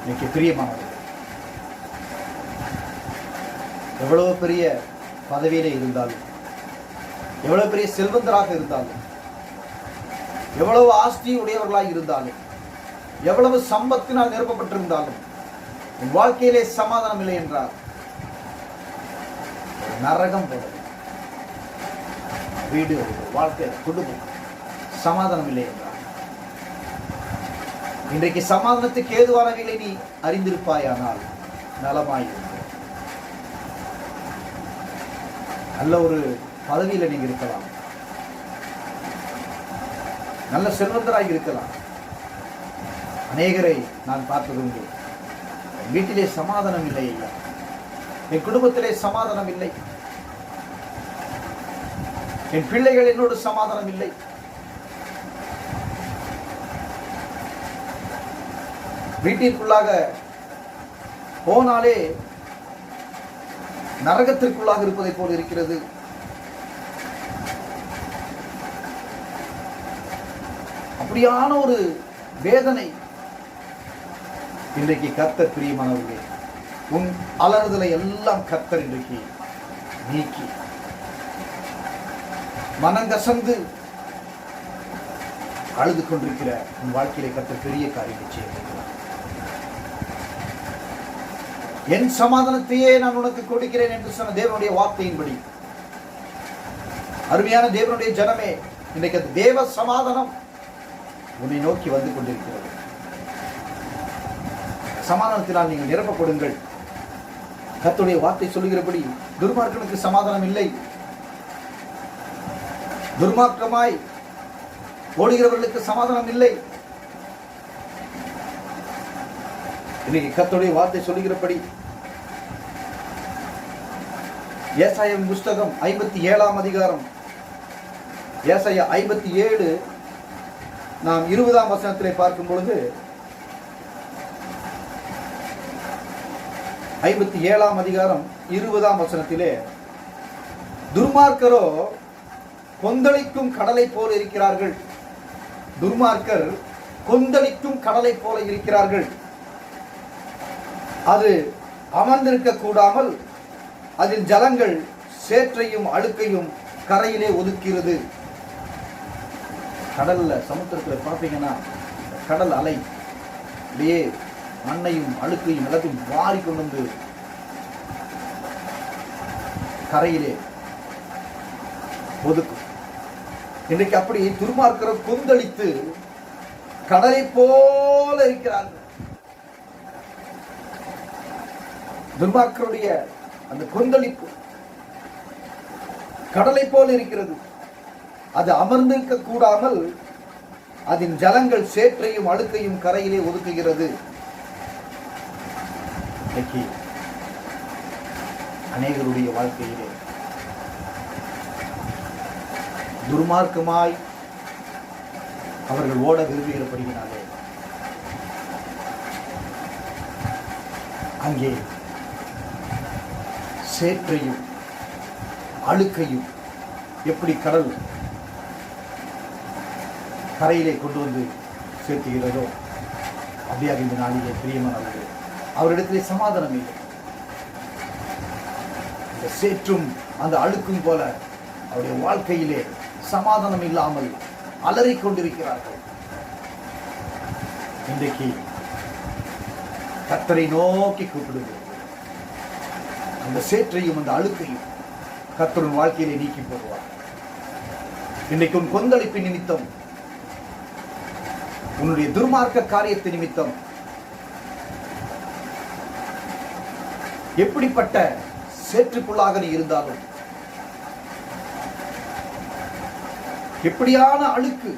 இன்னைக்கு பிரியமானது, எவ்வளவு பெரிய பதவியிலே இருந்தாலும், எவ்வளவு பெரிய செல்வந்தராக இருந்தாலும், எவ்வளவு ஆஸ்தி உடையவர்களாக இருந்தாலும், எவ்வளவு சம்பத்தினால் நிரப்பப்பட்டிருந்தாலும் உன் வாழ்க்கையிலே சமாதானம் இல்லை என்றால் நரகம் போல வீடு, வாழ்க்கை, குடும்பம் சமாதானம் இல்லை என்றால், இன்றைக்கு சமாதானத்துக்கு ஏதுவானவைகளை நீ அறிந்திருப்பாயானால் நலமாயிருக்கும். நல்ல ஒரு பதவியில் நீங்க இருக்கலாம், நல்ல செல்வந்தராக இருக்கலாம். அநேகரை நான் பார்த்தது உண்டு, வீட்டிலே சமாதானம் இல்லை, என் குடும்பத்திலே சமாதானம் இல்லை, என் பிள்ளைகள் என்னோடு சமாதானம் இல்லை, வீட்டிற்குள்ளாக போனாலே நரகத்திற்குள்ளாக இருப்பதை போல இருக்கிறது. அப்படியான ஒரு வேதனை இன்றைக்கு கர்த்தர் பிரியமானவர்களே, உன் அலறுதலை எல்லாம் கர்த்தர் இன்றைக்கு நீக்கி மனங்கசந்து அழுது கொண்டிருக்கிற உன் வாழ்க்கையிலே கர்த்தர் பெரிய காரியத்தை செய்கிறார். என் சமாதானத்தையே நான் உனக்கு கொடுக்கிறேன் என்று சொன்ன தேவனுடைய வார்த்தையின்படி, அருமையான தேவனுடைய ஜனமே, இன்றைக்கு தேவ சமாதானம் உன்னை நோக்கி வந்து கொண்டிருக்கிறது. சமாதானத்தினால் நீங்கள் நிரப்பப்படுங்கள். கர்த்தருடைய வார்த்தை சொல்லுகிறபடி துர்மார்க்கனுக்கு சமாதானம் இல்லை, துர்மார்க்கமாய் ஓடுகிறவர்களுக்கு சமாதானம் இல்லை. இன்னைக்கு கர்த்தருடைய வார்த்தை சொல்லுகிறபடி ஏசாயாவின் புஸ்தகம் 57ஆம் அதிகாரம், ஏசாயா 57 நாம் 20ஆம் வசனத்திலே பார்க்கும் பொழுது, 57ஆம் அதிகாரம் 20ஆம் வசனத்திலே, துர்மார்க்கரோ கொந்தளிக்கும் கடலை போல இருக்கிறார்கள். துர்மார்க்கர் கொந்தளிக்கும் கடலை போல இருக்கிறார்கள். அது அமர்ந்திருக்க கூடாமல் அதில் ஜலங்கள் சேற்றையும் அழுக்கையும் கரையிலே ஒதுக்கிறது. கடல்ல, சமுத்திரத்தில் பார்த்தீங்கன்னா கடல் அலை அப்படியே மண்ணையும் அழுக்கையும் எல்லாத்தையும் வாரி கொண்டு வந்து கரையிலே ஒதுக்கும். இன்றைக்கு அப்படி துர்மார்க்கர் கொந்தளித்து கடலை போல இருக்கிறார்கள். துர்மார்க்கருடைய அந்த கொந்தளிப்பு கடலை போல இருக்கிறது. அது அமர்ந்திருக்க கூடாமல் அதன் ஜலங்கள் சேற்றையும் அழுக்கையும் கரையிலே ஒதுக்குகிறது. இன்னைக்கு அநேகருடைய வாழ்க்கையிலே துர்மார்க்கமாய் அவர்கள் ஓட விரும்புகிறபடியினாலே அங்கே சேற்றையும் அழுக்கையும் எப்படி கடல் கரையிலே கொண்டு வந்து சேர்த்துகிறதோ, அப்படியாக இந்த நாளிலே பிரியமானவர்களே, அவரிடத்திலே சமாதானம் இல்லை. இந்த சேற்றும் அந்த அழுக்கும் போல அவருடைய வாழ்க்கையிலே சமாதானம் இல்லாமல் அலறிக் கொண்டிருக்கிறார்கள். இன்றைக்கு கர்த்தரை நோக்கி கூப்பிடுங்கள். அந்த சேற்றையும் அந்த அழுக்கையும் கர்த்தரின் வாழ்க்கையிலே நீக்கி போடுவார். இன்றைக்கு உன் கொந்தளிப்பு நிமித்தம், உன்னுடைய துர்மார்க்க காரியத்தை நிமித்தம் எப்படிப்பட்ட சேற்றுக்குள்ளாக நீ இருந்தாலும், எப்படியான அழுக்கு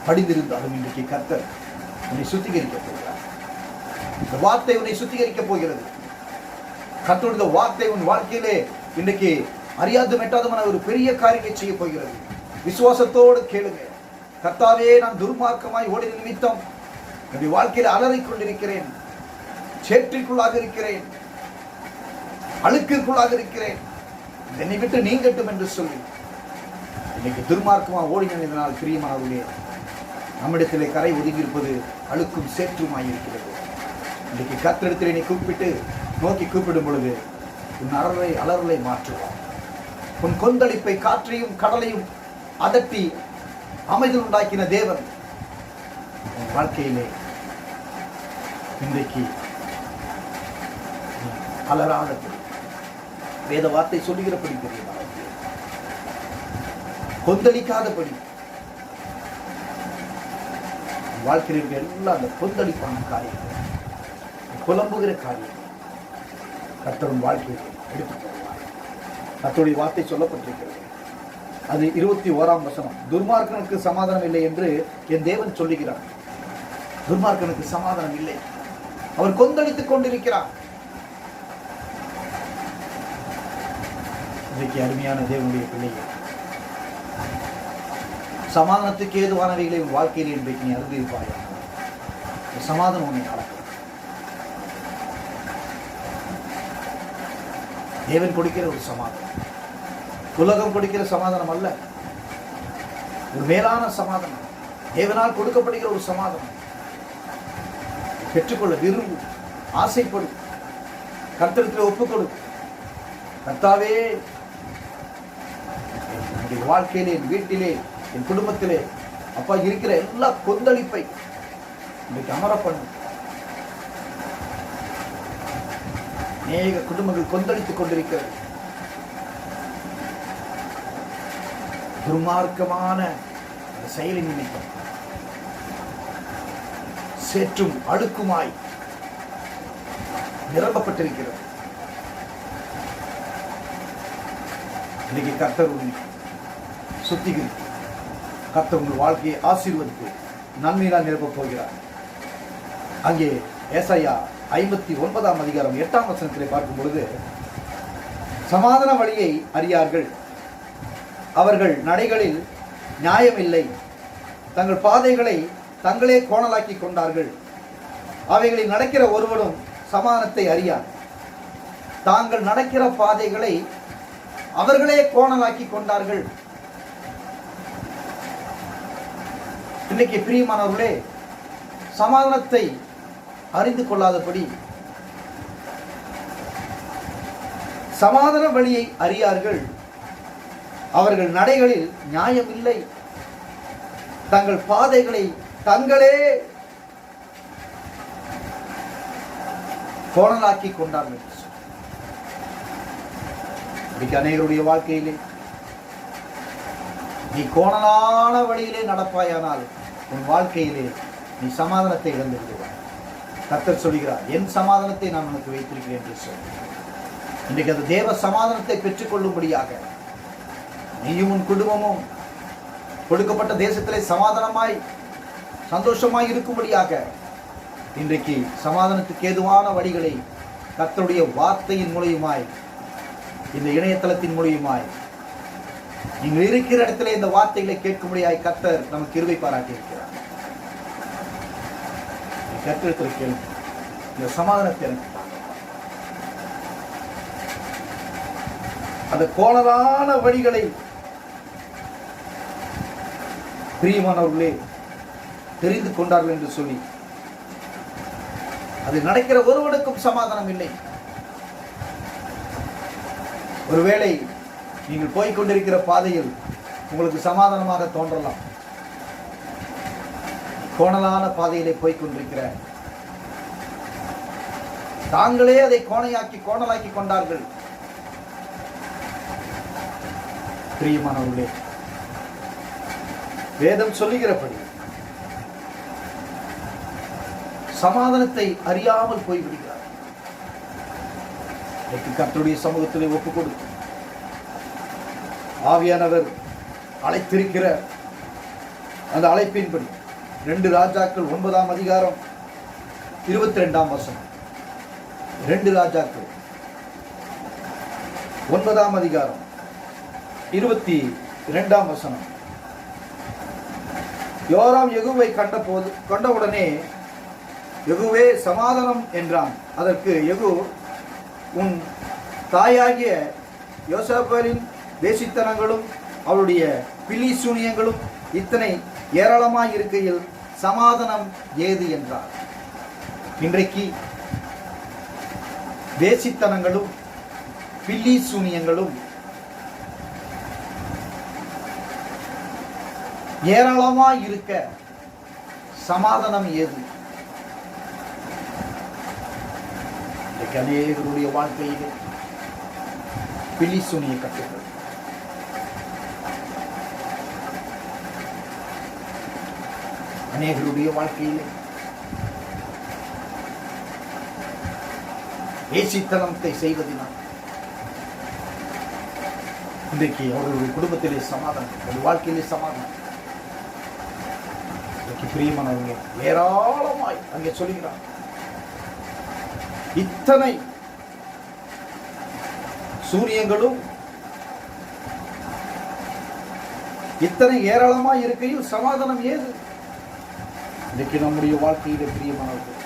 படிந்திருந்தாலும், இன்றைக்கு கர்த்தர் உன்னை சுத்திகரிக்க போகிறார். இந்த வார்த்தை உன்னை சுத்திகரிக்க போகிறது. கர்த்தருடைய வார்த்தை உன் வாழ்க்கையிலே இன்றைக்கு அறியாது மெட்டாதமான ஒரு பெரிய காரியத்தை செய்ய போகிறது. விசுவாசத்தோடு கேளுங்க. கர்த்தாவே, நான் துர்மார்க்கமாய் ஓடின நிமித்தம் என்னுடைய வாழ்க்கையில் அலறிக் கொண்டிருக்கிறேன், சேற்றிற்குள்ளாக இருக்கிறேன், அழுக்கிற்குள்ளாக இருக்கிறேன், என்னை விட்டு நீங்கட்டும் என்று சொல்லி இன்னைக்கு துர்மார்க்கமாக ஓடினதினால் பிரியமானவர்களே, நம்மிடத்திலே கரை ஒதுங்கியிருப்பது அழுக்கும் சேற்றுமாய் இருக்கிறது. இன்றைக்கு கர்த்தரிடத்திலே நீ நோக்கி கூப்பிடும் பொழுது உன் அலறலை மாற்றுவார். உன் கொந்தளிப்பை, காற்றையும் கடலையும் அதட்டி அமைதல் உண்டாக்கின தேவன் உன் வாழ்க்கையிலே இன்றைக்கு அலறாதபடி வேத வார்த்தை சொல்லுகிறபடி தெரியுமா, கொந்தளிக்காதபடி வாழ்க்கையில் இருக்கிற எல்லா அந்த கொந்தளிப்பான காரியங்கள், புலம்புகிற காரியங்கள் கர்த்தரின் வாழ்க்கையை எடுத்துக் கொள்வார். கர்த்தருடைய வார்த்தை சொல்லப்பட்டிருக்கிறது. அது 21ஆம் வசனம். துர்மார்க்கனுக்கு சமாதானம் இல்லை என்று என் தேவன் சொல்லுகிறார். துர்மார்க்கனுக்கு சமாதானம் இல்லை, அவர் கொந்தளித்துக் கொண்டிருக்கிறார். இன்றைக்கு அருமையான தேவனுடைய பிள்ளைகள், சமாதானத்துக்கு ஏதுவானவைகளை உன் வாழ்க்கையில் இன்றைக்கு நீ அறிந்திருப்பாயா? சமாதானம் உன்னை நடக்கும். தேவன் கொடுக்கிற ஒரு சமாதானம், உலகம் கொடுக்கிற சமாதானம் அல்ல, ஒரு மேலான சமாதானம், தேவனால் கொடுக்கப்படுகிற ஒரு சமாதானம். பெற்றுக்கொள்ள விரும்பு, ஆசைப்படும், கர்த்தரிடத்தில் ஒப்புக்கொடு. கர்த்தாவே, என்னுடைய வாழ்க்கையிலே, என் வீட்டிலே, என் குடும்பத்திலே அப்பா இருக்கிற எல்லா கொந்தளிப்பை இன்றைக்கு அமர பண்ணும். அநேக குடும்பங்கள் கொந்தளித்துக் கொண்டிருக்கிறது. துர்மார்க்கமான செயலின் நிமித்தம் சேற்றும் அழுக்குமாய் நிரப்பப்பட்டிருக்கிறது. இன்னைக்கு கர்த்தர் சுத்திகரித்து கர்த்தர் உங்கள் வாழ்க்கையை ஆசீர்வதித்து நன்மையினால் நிரப்பப் போகிறார். அங்கே ஏசாயா 59ஆம் அதிகாரம் 8ஆம் வசனத்திலே பார்க்கும் பொழுது, சமாதான வழியை அறியார்கள், அவர்கள் நடைகளில் நியாயமில்லை, தங்கள் பாதைகளை தங்களே கோணலாக்கி கொண்டார்கள், அவைகளில் நடக்கிற ஒருவனும் சமாதானத்தை அறியார், தாங்கள் நடக்கிற பாதைகளை அவர்களே கோணலாக்கி கொண்டார்கள். இன்னைக்கு பிரியமானவர்களே, சமாதானத்தை அறிந்து கொள்ளாதபடி, சமாதான வழியை அறியார்கள், அவர்கள் நடைகளில் நியாயம் இல்லை, தங்கள் பாதைகளை தங்களே கோணலாக்கி கொண்டார்கள். அநேகருடைய வாழ்க்கையிலே நீ கோணலான வழியிலே நடப்பாயானால் உன் வாழ்க்கையிலே நீ சமாதானத்தை இழந்து விடுவாய். கர்த்தர் சொல்கிறார், என் சமாதானத்தை நான் உனக்கு வைத்திருக்கிறேன் என்று சொல்லி, இன்றைக்கு அந்த தேவ சமாதானத்தை பெற்றுக்கொள்ளும்படியாக நீயும் உன் குடும்பமும் கொடுக்கப்பட்ட தேசத்திலே சமாதானமாய் சந்தோஷமாய் இருக்கும்படியாக இன்றைக்கு சமாதானத்துக்கு ஏதுவான வழிகளை கர்த்தருடைய வார்த்தையின் மூலியமாய், இந்த இணையதளத்தின் மூலியமாய் நீங்கள் இருக்கிற இடத்துல இந்த வார்த்தைகளை கேட்கும்படியாய் கர்த்தர் நமக்கு கிருபை பாராட்டி இருக்கிறார். கர்த்தரிடத்தில் கேள்வி, இந்த சமாதானத்தை அந்த கோணலான வழிகளை பிரியமானவர்களே தெரிந்து கொண்டார்கள் என்று சொல்லி, அது நடக்கிற ஒருவனுக்கும் சமாதானம் இல்லை. ஒருவேளை நீங்கள் போய்கொண்டிருக்கிற பாதையில் உங்களுக்கு சமாதானமாக தோன்றலாம். கோணலான பாதையிலே போய்கொண்டிருக்கிற தாங்களே அதை கோணலாக்கி கொண்டார்கள். பிரியமானவர்களே, வேதம் சொல்லுகிறபடி சமாதானத்தை அறியாமல் போய்விடுகிறார். கர்த்தருடைய சமூகத்திலே ஒப்புக் கொடுத்து ஆவியானவர் அழைத்திருக்கிற அந்த அழைப்பின்படி 2 ராஜாக்கள் 9ஆம் அதிகாரம் 22ஆம் வசனம், 2 ராஜாக்கள் 9ஆம் அதிகாரம் 22ஆம் வசனம். யோராம் யெகூவை கண்டவுடனே யெகூவே சமாதானம் என்றான். அதற்கு யெகூ, உன் தாயாகிய யோசேப்பேலின் வேசித்தனங்களும் அவளுடைய பில்லி சூனியங்களும் இத்தனை ஏராளமாய் இருக்கையில் சமாதானம் ஏது என்றார். இன்றைக்கு வேசித்தனங்களும் பில்லி சூனியங்களும் ஏராளமாய் இருக்க சமாதானம் ஏது? இன்றைக்கு அநேகருடைய வாழ்க்கையிலே பில்லி சூனிய கட்டுகள், அநேகருடைய வாழ்க்கையிலே வேசித்தனத்தை செய்வதினால் இன்றைக்கு அவர்களுடைய குடும்பத்திலே சமாதானம், அவருடைய வாழ்க்கையிலே சமாதானம். பிரியமானவங்க ஏராளமாய் அங்கே சொல்லுகிறார். இத்தனை சூரியங்களும் இத்தனை ஏராளமாய் இருக்கையில் சமாதானம் ஏது? இன்றைக்கு நம்முடைய வாழ்க்கையிலே பிரியமானவர்கள்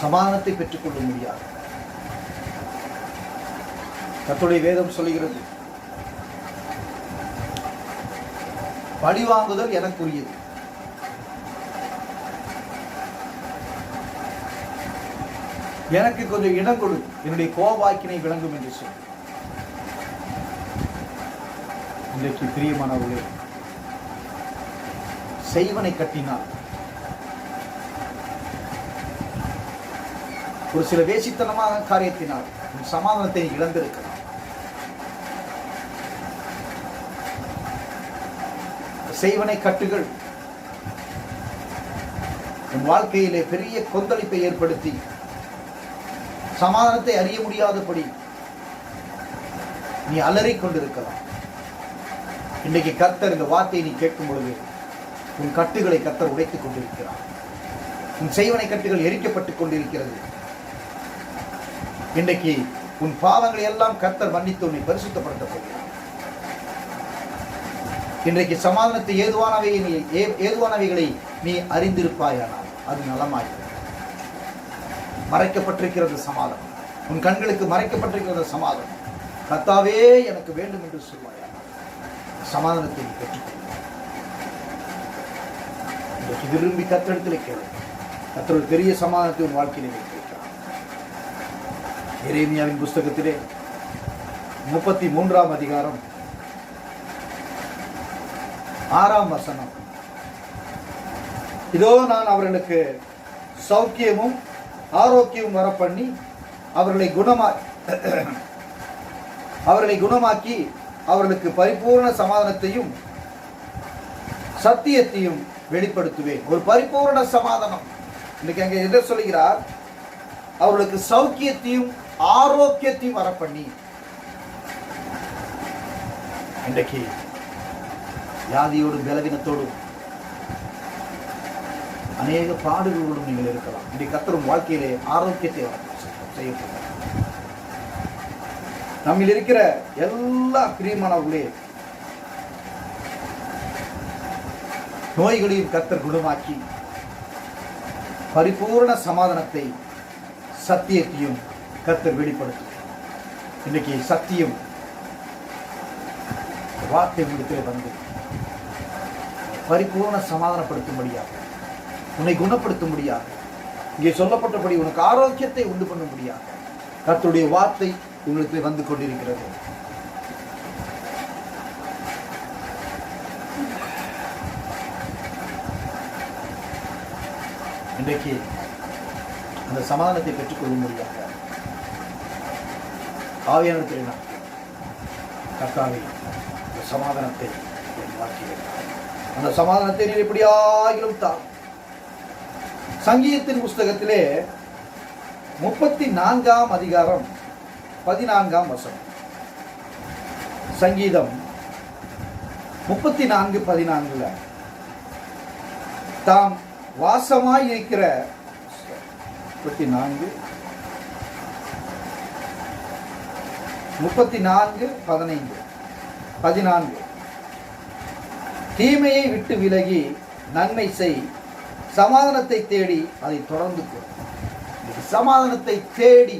சமாதானத்தை பெற்றுக்கொள்ள முடியாது. கர்த்தருடைய வேதம் சொல்லுகிறது, பழி வாங்குதல் எனக்குரியது, எனக்கு கொஞ்சம் இடம் கொடு, என்னுடைய கோபாக்கினை விளங்கும் என்று சொல்லி. இன்றைக்கு பிரியமானவர்களே, செய்வனை கட்டினால் ஒரு சில வேசித்தனமான காரியத்தினால் சமாதானத்தை இழந்திருக்கலாம். செய்வனை கட்டுகள் உன் வாழ்க்கையிலே பெரிய கொந்தளிப்பை ஏற்படுத்தி சமாதானத்தை அறிய முடியாதபடி நீ அலறிக் கொண்டிருக்கலாம். இன்றைக்கு கர்த்தர் இந்த வார்த்தையை நீ கேட்கும் பொழுது உன் கட்டுகளை கர்த்தர் உடைத்துக் கொண்டிருக்கிறார். உன் செய்வனை கட்டுகள் எரிக்கப்பட்டுக் கொண்டிருக்கிறது. இன்றைக்கு உன் பாவங்களை எல்லாம் கர்த்தர் மன்னித்து உன்னை பரிசுத்தப்படுத்த போகிறார். இன்றைக்கு சமாதானத்தை ஏதுவானவைகளை நீ அறிந்திருப்பாயானால் அது நலமாய். மறைக்கப்பட்டிருக்கிறது சமாதானம், உன் கண்களுக்கு மறைக்கப்பட்டிருக்கிறது சமாதானம். கர்த்தாவே எனக்கு வேண்டும் என்று சொல்வாயானால் சமாதானத்தை நீ பெற்றுக்கொள்ள. இன்றைக்கு விரும்பி கர்த்தரிடத்தில் கேளு. கர்த்தர் ஒரு பெரிய சமாதானத்தை உன் வாழ்க்கையில் வைத்திருக்கிறார். எரேமியாவின் புஸ்தகத்திலே 33ஆம் அதிகாரம் 6ஆம் வசனம், இதோ நான் அவர்களுக்கு சௌக்கியமும் ஆரோக்கியமும் வரப்பண்ணி அவர்களை குணமாக்கி அவர்களுக்கு பரிபூர்ண சமாதானத்தையும் சத்தியத்தையும் வெளிப்படுத்துவேன். ஒரு பரிபூர்ண சமாதானம். இன்னைக்கு அங்கே என்ன சொல்கிறார்? அவர்களுக்கு சௌக்கியத்தையும் ஆரோக்கியத்தையும் வரப்பண்ணி. இன்றைக்கு வியாதியோடும் பலவீனத்தோடும் அநேக பாடுகளோடும் நீங்கள் இருக்கலாம். இன்றைக்கு கர்த்தர் வாழ்க்கையிலே ஆரோக்கியத்தை செய்யப்படும். நம்மில் இருக்கிற எல்லா பிரியமானவர்களே நோய்களையும் கர்த்தர் குணமாக்கி பரிபூர்ண சமாதானத்தை சத்தியத்தையும் கர்த்தர் வெளிப்படுத்தும். இன்னைக்கு சத்தியம் வார்த்தை முடித்திலே வந்து பரிபூர்ண சமாதானப்படுத்தும்படியாக, உன்னை குணப்படுத்தும்படியாக, இங்கே சொல்லப்பட்டபடி உனக்கு ஆரோக்கியத்தை உண்டு பண்ணும்படியாக கர்த்தருடைய வார்த்தை உங்களுக்கு வந்து கொண்டிருக்கிறது. இன்றைக்கு அந்த சமாதானத்தை பெற்றுக்கொள்ளும்படியாக ஆவியானவரே கர்த்தாவே அந்த சமாதானத்தை அந்த சமாதானத்தை நீர் எப்படியாகிலும் தான். சங்கீதத்தின் புஸ்தகத்திலே 34ஆம் அதிகாரம் 14ஆம் வசனம். சங்கீதம் 34:14 தாம் வாசமாய் இருக்கிற 34:14 தீமையை விட்டு விலகி நன்மை செய், சமாதானத்தை தேடி அதை தொடர்ந்து கொள். சமாதானத்தை தேடி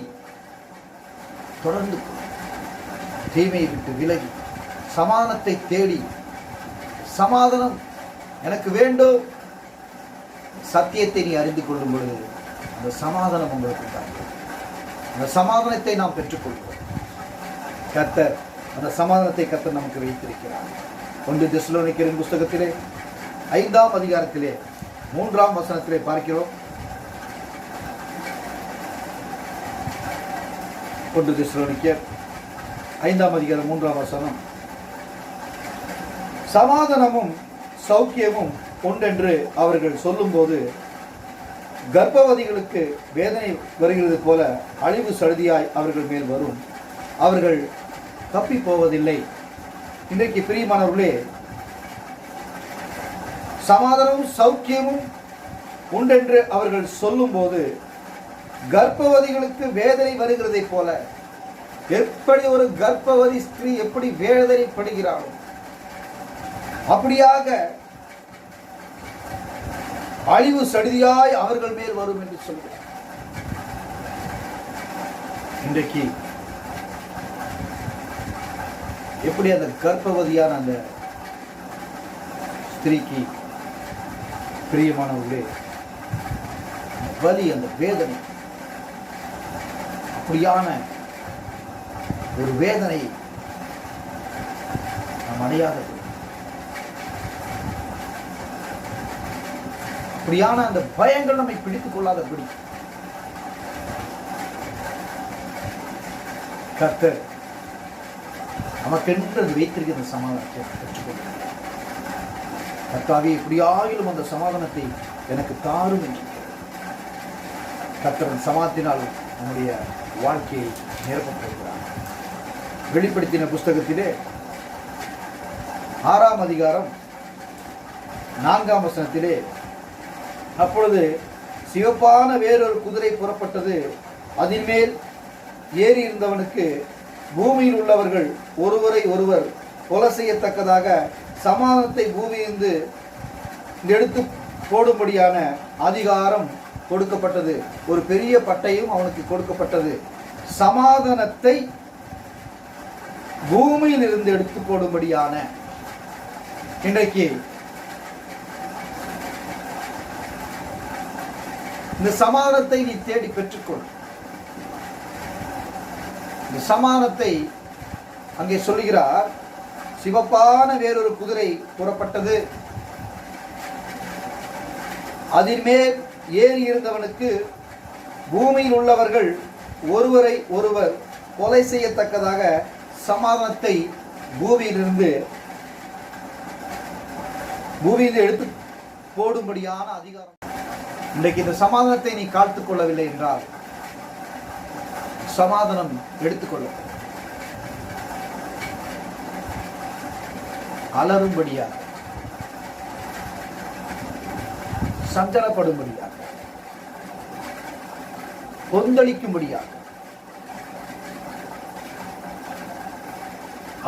தொடர்ந்து கொள். தீமையை விட்டு விலகி சமாதானத்தை தேடி, சமாதானம் எனக்கு வேண்டும், சத்தியத்தை நீ அறிந்து கொள்ளும் பொழுது அந்த சமாதானம் உங்களுக்கு தான். அந்த சமாதானத்தை நாம் பெற்றுக்கொள்வோம். கர்த்தர் அந்த சமாதானத்தை கர்த்தர் நமக்கு வைத்திருக்கிறார். 1 தெசலோனிக்கேயரின் புஸ்தகத்திலே 5ஆம் அதிகாரத்திலே 3ஆம் வசனத்திலே பார்க்கிறோம். 1 தெசலோனிக்கேயர் 5ஆம் அதிகாரம் 3ஆம் வசனம், சமாதானமும் சௌக்கியமும் உண்டென்று அவர்கள் சொல்லும்போது கர்ப்பவதிகளுக்கு வேதனை வருகிறது போல அழிவு சடுதியாய் அவர்கள் மேல் வரும், அவர்கள் தப்பி போவதில்லை. இன்றைக்கு பிரியமானவர்களே, சமாதானமும் சௌக்கியமும் உண்டென்று அவர்கள் சொல்லும்போது கர்ப்பவதிகளுக்கு வேதனை வருகிறதை போல, எப்படி ஒரு கர்ப்பவதி ஸ்திரீ எப்படி வேதனைப்படுகிறாளோ அப்படியாக அழிவு சடுதியாய் அவர்கள் மேல் வரும் என்று சொல்கிறார். இன்றைக்கு எப்படி அந்த கர்ப்பவதியான அந்த ஸ்திரீக்கு பிரியமானவர்களே, வலி, அந்த வேதனை, அப்படியான ஒரு வேதனை நாம் அடையாதது, அப்படியான அந்த பயங்கள் நம்மை பிடித்துக் கொள்ளாதபடி கர்த்தர் நமக்கென்று வைத்திருக்கிற சமாதானத்தை பெற்றுக்கொள்ளும். கர்த்தாவே, எப்படியாகிலும் அந்த சமாதானத்தை எனக்கு தாரும் என்று கர்த்தரின் சமாதானத்தினால் நம்முடைய வாழ்க்கையை நிரப்பப் போகிறார். வெளிப்படுத்தின புஸ்தகத்திலே 6ஆம் அதிகாரம் 4ஆம் வசனத்திலே, அப்பொழுது சிவப்பான வேறொரு குதிரை புறப்பட்டது, அதன் மேல் ஏறி இருந்தவனுக்கு பூமியில் உள்ளவர்கள் ஒருவரை ஒருவர் கொலை செய்யத்தக்கதாக சமாதானத்தை பூமியிலிருந்து எடுத்து போடும்படியான அதிகாரம் கொடுக்கப்பட்டது. ஒரு பெரிய பட்டயம் அவனுக்கு கொடுக்கப்பட்டது. சமாதானத்தை பூமியில் இருந்து எடுத்து போடும்படியான. இன்றைக்கு இந்த சமாதானத்தை நீ தேடி பெற்றுக்கொள். இந்த சமாதானத்தை அங்கே சொல்லுகிறார், சிவப்பான வேறொரு குதிரை புறப்பட்டது, அதின் மேல் ஏறி இருந்தவனுக்கு பூமியில் உள்ளவர்கள் ஒருவரை ஒருவர் கொலை செய்யத்தக்கதாக சமாதானத்தை பூமியிலிருந்து எடுத்து போடும்படியான அதிகாரம். இன்றைக்கு இந்த சமாதானத்தை நீ காத்துக் கொள்ளவில்லை என்றால் சமாதானம் எடுத்துக்கொள்ள அலறும்படியாக, சஞ்சலப்படும்படியாக, கொந்தளிக்கும்படியாக,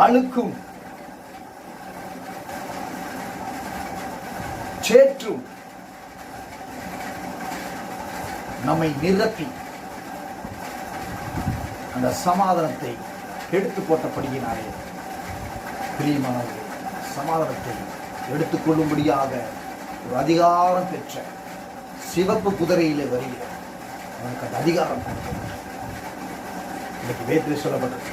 அழுக்கும் சேற்றும் நம்மை நிரப்பி அந்த சமாதானத்தை எடுத்து போட்டபடியினாலே பிரியமானவர்களே, சமாதானத்தை எடுத்துக்கொள்ளும்படியாக ஒரு அதிகாரம் பெற்ற சிவப்பு குதிரையிலே வருகிற அவனுக்கு அந்த அதிகாரம் இன்னைக்கு வேதத்தில் சொல்லப்பட்டது.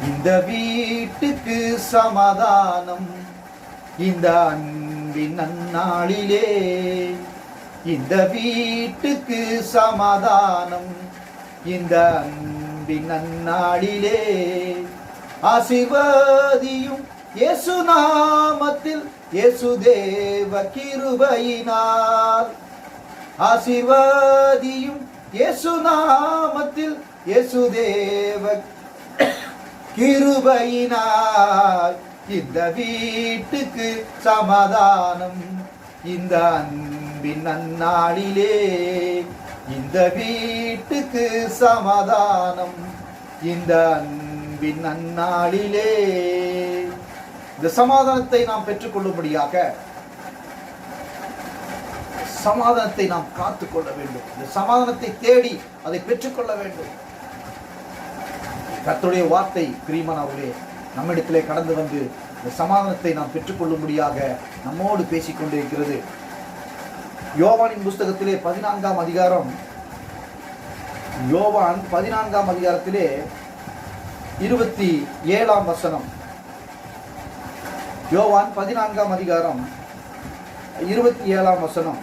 இந்த வீட்டுக்கு சமாதானம் இந்த அன்பின் நன்னாளிலே, இந்த வீட்டுக்கு சமாதானம் இந்த அன்பின் நன்னாளிலே, ஆசீர்வதியும் இயேசு நாமத்தில் இயேசு தேவ கிருபையினால், ஆசீர்வதியும் இயேசு நாமத்தில் இயேசு தேவ கிருபையினால், இந்த வீட்டுக்கு சமாதானம் இந்த அன்பின் நன்னாளிலே, இந்த வீட்டுக்கு சமாதானம் இந்த அன்பின் நன்னாளிலே. இந்த சமாதானத்தை நாம் பெற்றுக்கொள்ளும்படியாக சமாதானத்தை நாம் காத்துக்கொள்ள வேண்டும். இந்த சமாதானத்தை தேடி அதை பெற்றுக்கொள்ள வேண்டும். கர்த்தருடைய வார்த்தை பிரியமானவர்களே நம்மிடத்திலே கடந்து வந்து இந்த சமாதானத்தை நாம் பெற்றுக்கொள்ளும்படியாக நம்மோடு பேசிக்கொண்டிருக்கிறது. யோவானின் புஸ்தகத்திலே 14ஆம் அதிகாரம், யோவான் 14ஆம் அதிகாரத்திலே 27ஆம் வசனம். யோவான் 14ஆம் அதிகாரம் 27ஆம் வசனம்.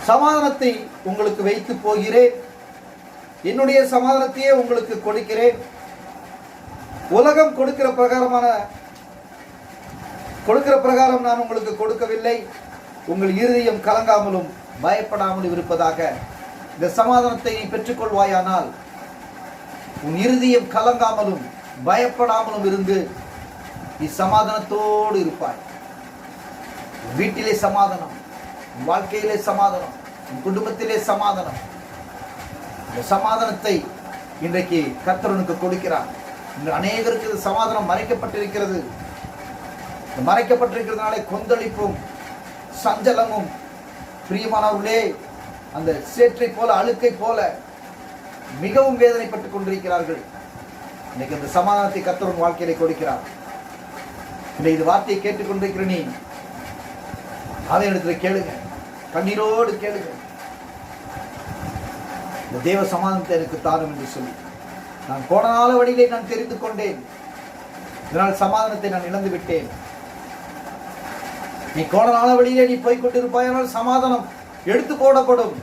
சமாதானத்தை உங்களுக்கு வைத்து போகிறேன், என்னுடைய சமாதானத்தையே உங்களுக்கு கொடுக்கிறேன். உலகம் கொடுக்கிற பிரகாரம் நான் உங்களுக்கு கொடுக்கவில்லை. உங்கள் இருதயம் கலங்காமலும் பயப்படாமலும் இருப்பதாக. இந்த சமாதானத்தை நீ பெற்றுக்கொள்வாயானால் உன் இருதயம் கலங்காமலும் பயப்படாமலும் இருந்து நீ சமாதானத்தோடு இருப்பாய். வீட்டிலே சமாதானம், வாழ்க்கையிலே சமாதானம், குடும்பத்திலே சமாதானம். இந்த சமாதானத்தை இன்றைக்கு கர்த்தருக்கு கொடுக்கிறார். இன்று அநேகருக்கு சமாதானம் மறைக்கப்பட்டிருக்கிறது. மறைக்கப்பட்டிருக்கிறதுனாலே கொந்தளிப்பும் சஞ்சலமும், பிரியமானவர்களே, அந்த சேற்றை போல அழுக்கை போல மிகவும் வேதனைப்பட்டுக் கொண்டிருக்கிறார்கள். இன்னைக்கு அந்த சமாதானத்தை கர்த்தர் வாழ்க்கையிலே கொடுக்கிறார். இன்னைக்கு இந்த வார்த்தையை கேட்டுக்கொண்டிருக்கிற நீ அதை இடத்துல கேளுங்க, கண்ணீரோடு கேளுங்க. இந்த தேவ சமாதானத்தை எனக்கு தாரும் என்று சொல்லி, நான் போன நாள வழியிலே நான் தெரிந்து கொண்டேன், இதனால் சமாதானத்தை நான் இழந்து விட்டேன். நீ போன நாள வழியிலே நீ போய் கொண்டிருப்பாயானால் சமாதானம் எடுத்து போடப்படும்.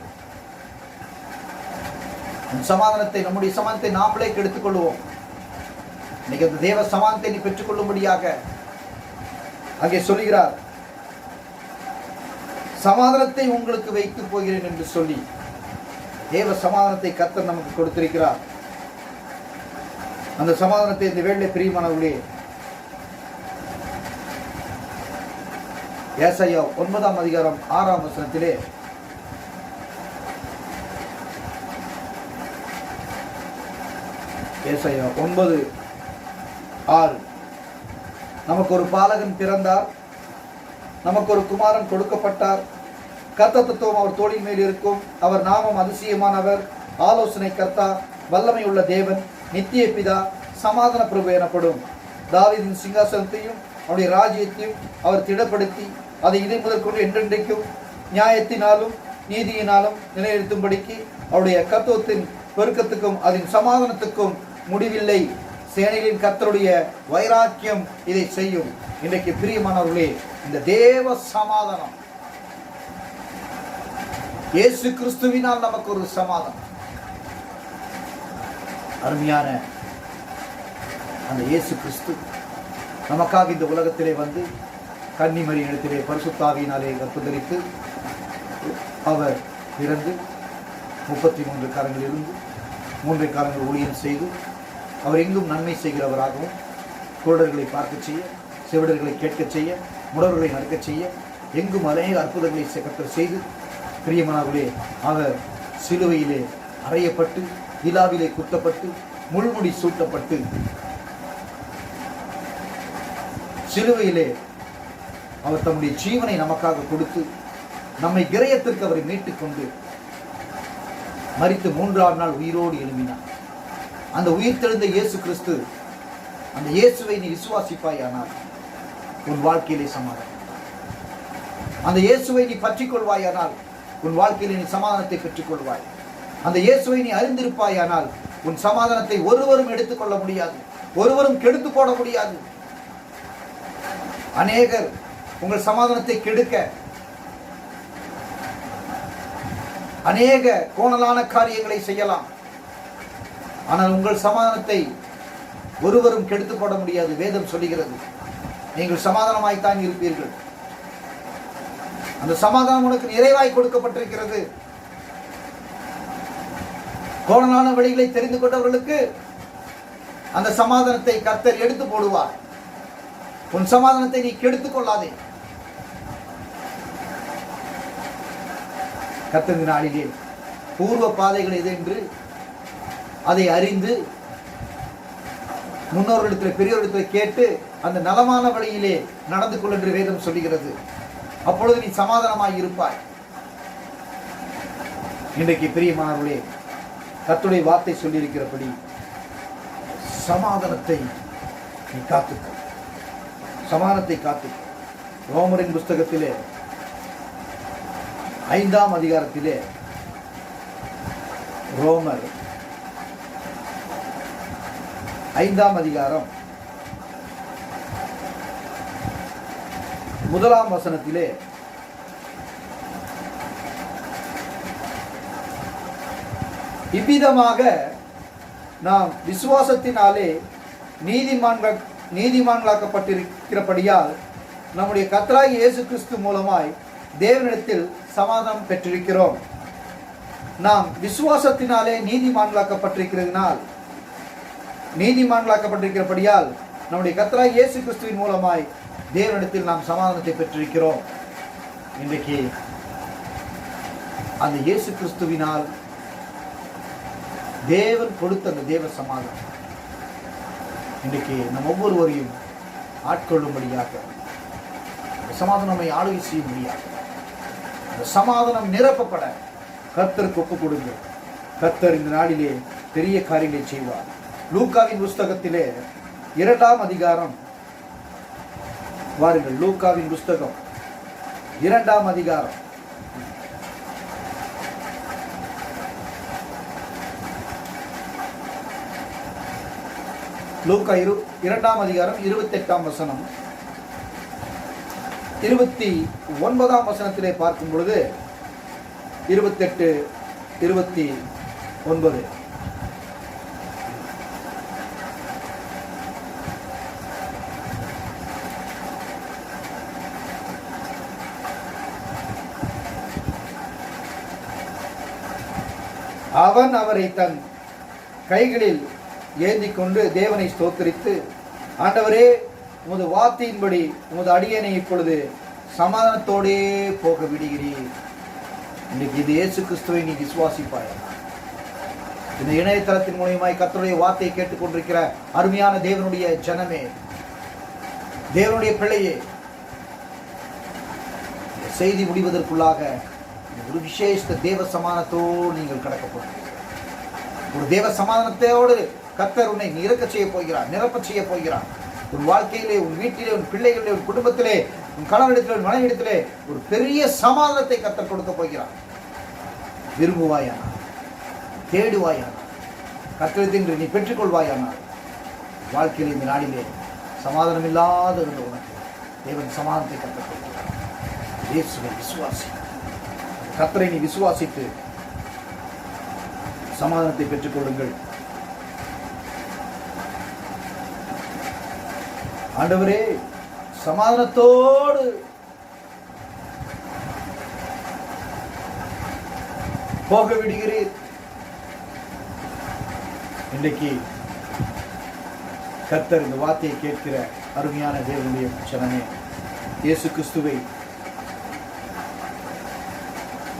சமாதானத்தை, நம்முடைய சமாதானத்தை நாமளே கெடுத்துக் கொள்வோம். இன்னைக்கு அந்த தேவ சமாதானத்தை நீ பெற்றுக்கொள்ளும்படியாக அங்கே சொல்லுகிறார், சமாதானத்தை உங்களுக்கு வைத்து போகிறேன் என்று சொல்லி தேவ சமாதானத்தை கர்த்தர் நமக்கு கொடுத்திருக்கிறார். அந்த சமாதானத்தை இந்த வேளையிலே பிரியமானவர்களே, ஏசாயா 9ஆம் அதிகாரம் 6ஆம் வசனத்திலே ஏசாயா 9:6 நமக்கு ஒரு பாலகன் பிறந்தார், நமக்கு ஒரு குமாரன் கொடுக்கப்பட்டார், கர்த்தத்துவம் அவர் தோளின் மேல் இருக்கும், அவர் நாமம் அதிசயமானவர், ஆலோசனை கர்த்தா, வல்லமை உள்ள தேவன், நித்திய பிதா, சமாதான பிரபு எனப்படும். தாவீதின் சிங்காசனத்தையும் அவருடைய ராஜ்யத்தையும் அவர் திடப்படுத்தி அதை இதை முதற்கொண்டு என்றென்றைக்கும் நியாயத்தினாலும் நீதியினாலும் நிலைநிறுத்தும்படிக்கு அவருடைய கர்த்தத்தின் பெருக்கத்துக்கும் அதன் சமாதானத்துக்கும் முடிவில்லை. சேனைகளின் கர்த்தருடைய வைராக்கியம் இதை செய்யும். இன்றைக்கு பிரியமானவர்களே, இந்த தேவ சமாதானம் இயேசு கிறிஸ்துவினால் நமக்கு ஒரு சமாதானம். அருமையான அந்த இயேசு கிறிஸ்து நமக்காக இந்த உலகத்திலே வந்து கன்னிமரி இடத்திலே பரிசுத்த ஆவியினாலே கற்பந்தரித்து அவர் பிறந்து 33 காலங்களிலிருந்து 3 காலங்கள் ஊழியம் செய்து அவர் எங்கும் நன்மை செய்கிறவராகவும், குருடர்களை பார்க்க செய்ய, செவிடர்களை கேட்க செய்ய, முடவர்களை நடக்க செய்ய, எங்கும் அநேக அற்புதங்களை கர்த்தர் செய்து, பிரியமானவர்களே, அவர் சிலுவையிலே அறையப்பட்டு, விழாவிலே குத்தப்பட்டு, முள்முடி சூட்டப்பட்டு, சிலுவையிலே அவர் தம்முடைய ஜீவனை நமக்காக கொடுத்து நம்மை கிரயத்திற்கு அவரை மீட்டுக் கொண்டு மரித்து 3ஆம் நாள் உயிரோடு எழும்பினார். அந்த உயிர் தெழுந்த இயேசு கிறிஸ்து, அந்த இயேசுவை நீ விசுவாசிப்பாயானால் உன் வாழ்க்கையிலே சமாதானம். அந்த இயேசுவை நீ பற்றிக் கொள்வாயானால் உன் வாழ்க்கையிலே நீ சமாதானத்தை பெற்றுக் கொள்வாய். அந்த இயேசுவை நீ அறிந்திருப்பாயானால் உன் சமாதானத்தை ஒருவரும் எடுத்துக்கொள்ள முடியாது, ஒருவரும் கெடுத்து போட முடியாது. அநேகர் உங்கள் சமாதானத்தை கெடுக்க அநேக கோணலான காரியங்களை செய்யலாம். ஆனால் உங்கள் சமாதானத்தை ஒருவரும் கெடுத்து போட முடியாது. வேதம் சொல்லுகிறது, நீங்கள் சமாதானமாய்த்தான் இருப்பீர்கள். அந்த சமாதானம் உனக்கு நிறைவாய் கொடுக்கப்பட்டிருக்கிறது. கோணலான வழிகளை தெரிந்து கொண்டவர்களுக்கு அந்த சமாதானத்தை கர்த்தர் எடுத்து போடுவார். உன் சமாதானத்தை நீ கெடுத்துக் கொள்ளாதே. கர்த்தர் நாளிலே பூர்வ பாதைகள் எது என்று அதை அறிந்து முன்னோர்களிடத்தில் பெரியோரிடத்தில் கேட்டு அந்த நலமான வழியிலே நடந்து கொள் என்று வேதம் சொல்லுகிறது. அப்பொழுது நீ சமாதானமாய் இருப்பாய். இன்றைக்கு பிரியமானவர்களே, கர்த்தருடைய வார்த்தை சொல்லியிருக்கிறபடி சமாதானத்தை நீ காத்துக்க, சமாதானத்தை காத்துக்க. ரோமரின் புஸ்தகத்திலே 5ஆம் அதிகாரத்திலே, ரோமர் 5ஆம் அதிகாரம் 1ஆம் வசனத்திலே இவ்விதமாக நாம் விசுவாசத்தினாலே நீதிமான்களாக்கப்பட்டிருக்கிறபடியால் நம்முடைய கர்த்தராகிய இயேசு கிறிஸ்து மூலமாய் தேவனிடத்தில் சமாதானம் பெற்றிருக்கிறோம். நாம் விசுவாசத்தினாலே நீதிமான்களாக்கப்பட்டிருக்கிறபடியால் நம்முடைய கர்த்தராகிய இயேசு கிறிஸ்துவின் மூலமாய் தேவனிடத்தில் நாம் சமாதானத்தை பெற்றிருக்கிறோம். இன்றைக்கு அந்த இயேசு கிறிஸ்துவினால் தேவன் கொடுத்த அந்த தேவ சமாதானம் இன்றைக்கு நம் ஒவ்வொருவரையும் ஆட்கொள்ளும்படியாக, சமாதானமை ஆளுகை செய்ய முடியாது. அந்த சமாதானம் நிரப்பப்பட கர்த்தருக்கு ஒப்புக் கொடுங்க. கர்த்தர் இந்த நாளிலே பெரிய காரியங்களை செய்வார். லூக்காவின் புஸ்தகத்திலே 2ஆம் அதிகாரம், வாருங்கள், லூக்காவின் புஸ்தகம் 2ஆம் அதிகாரம் லூக்கா 2ஆம் அதிகாரம் 28ஆம் வசனம், 29ஆம் வசனத்திலே பார்க்கும் பொழுது 28, 29 அவன் அவரை தன் கைகளில் ஏந்தி கொண்டு தேவனை ஸ்தோத்திரித்து, ஆண்டவரே, உமது வார்த்தையின்படி உமது அடியேனை இப்பொழுது சமாதானத்தோடே போக விடுகிறீர். இன்னைக்கு இது இயேசு கிறிஸ்துவை நீ விசுவாசிப்பாய். இந்த இணையதளத்தின் மூலமாய் கர்த்தருடைய வார்த்தையை கேட்டுக்கொண்டிருக்கிற அருமையான தேவனுடைய ஜனமே, தேவனுடைய பிள்ளையே, செய்தி முடிவதற்குள்ளாக ஒரு விசேஷ தேவ சமாதானத்தோடு நீங்கள் கடக்கப்படும். ஒரு தேவ சமாதானத்தோடு கர்த்தர் உன்னை நிரப்ப செய்ய போகிறார். உன் வாழ்க்கையிலே, உன் வீட்டிலே, உன் பிள்ளைகளிலே, உன் குடும்பத்திலே, உன் கணவனிடத்திலே, உன் மனைவிடத்திலே ஒரு பெரிய சமாதானத்தை கர்த்தர் கொடுக்க போகிறார். விரும்புவாயானால், தேடுவாயானால், கர்த்தரிடத்தில் நீ பெற்றுக்கொள்வாயானால் வாழ்க்கையில் இந்த நாளிலே சமாதானம் இல்லாத இருந்த உனக்கு தேவன் சமாதானத்தை கர்த்தர் கொடுக்கிறார். இயேசுவை விசுவாசி, கர்த்தரை நீ விசுவாசித்து சமாதானத்தை பெற்றுக்கொள்ளுங்கள். ஆண்டவரே, சமாதானத்தோடு போக விடுகிறீர். இன்றைக்கு கர்த்தர் இந்த வார்த்தையை கேட்கிற அருமையான தேவனுடைய ஜனமே, இயேசு கிறிஸ்துவை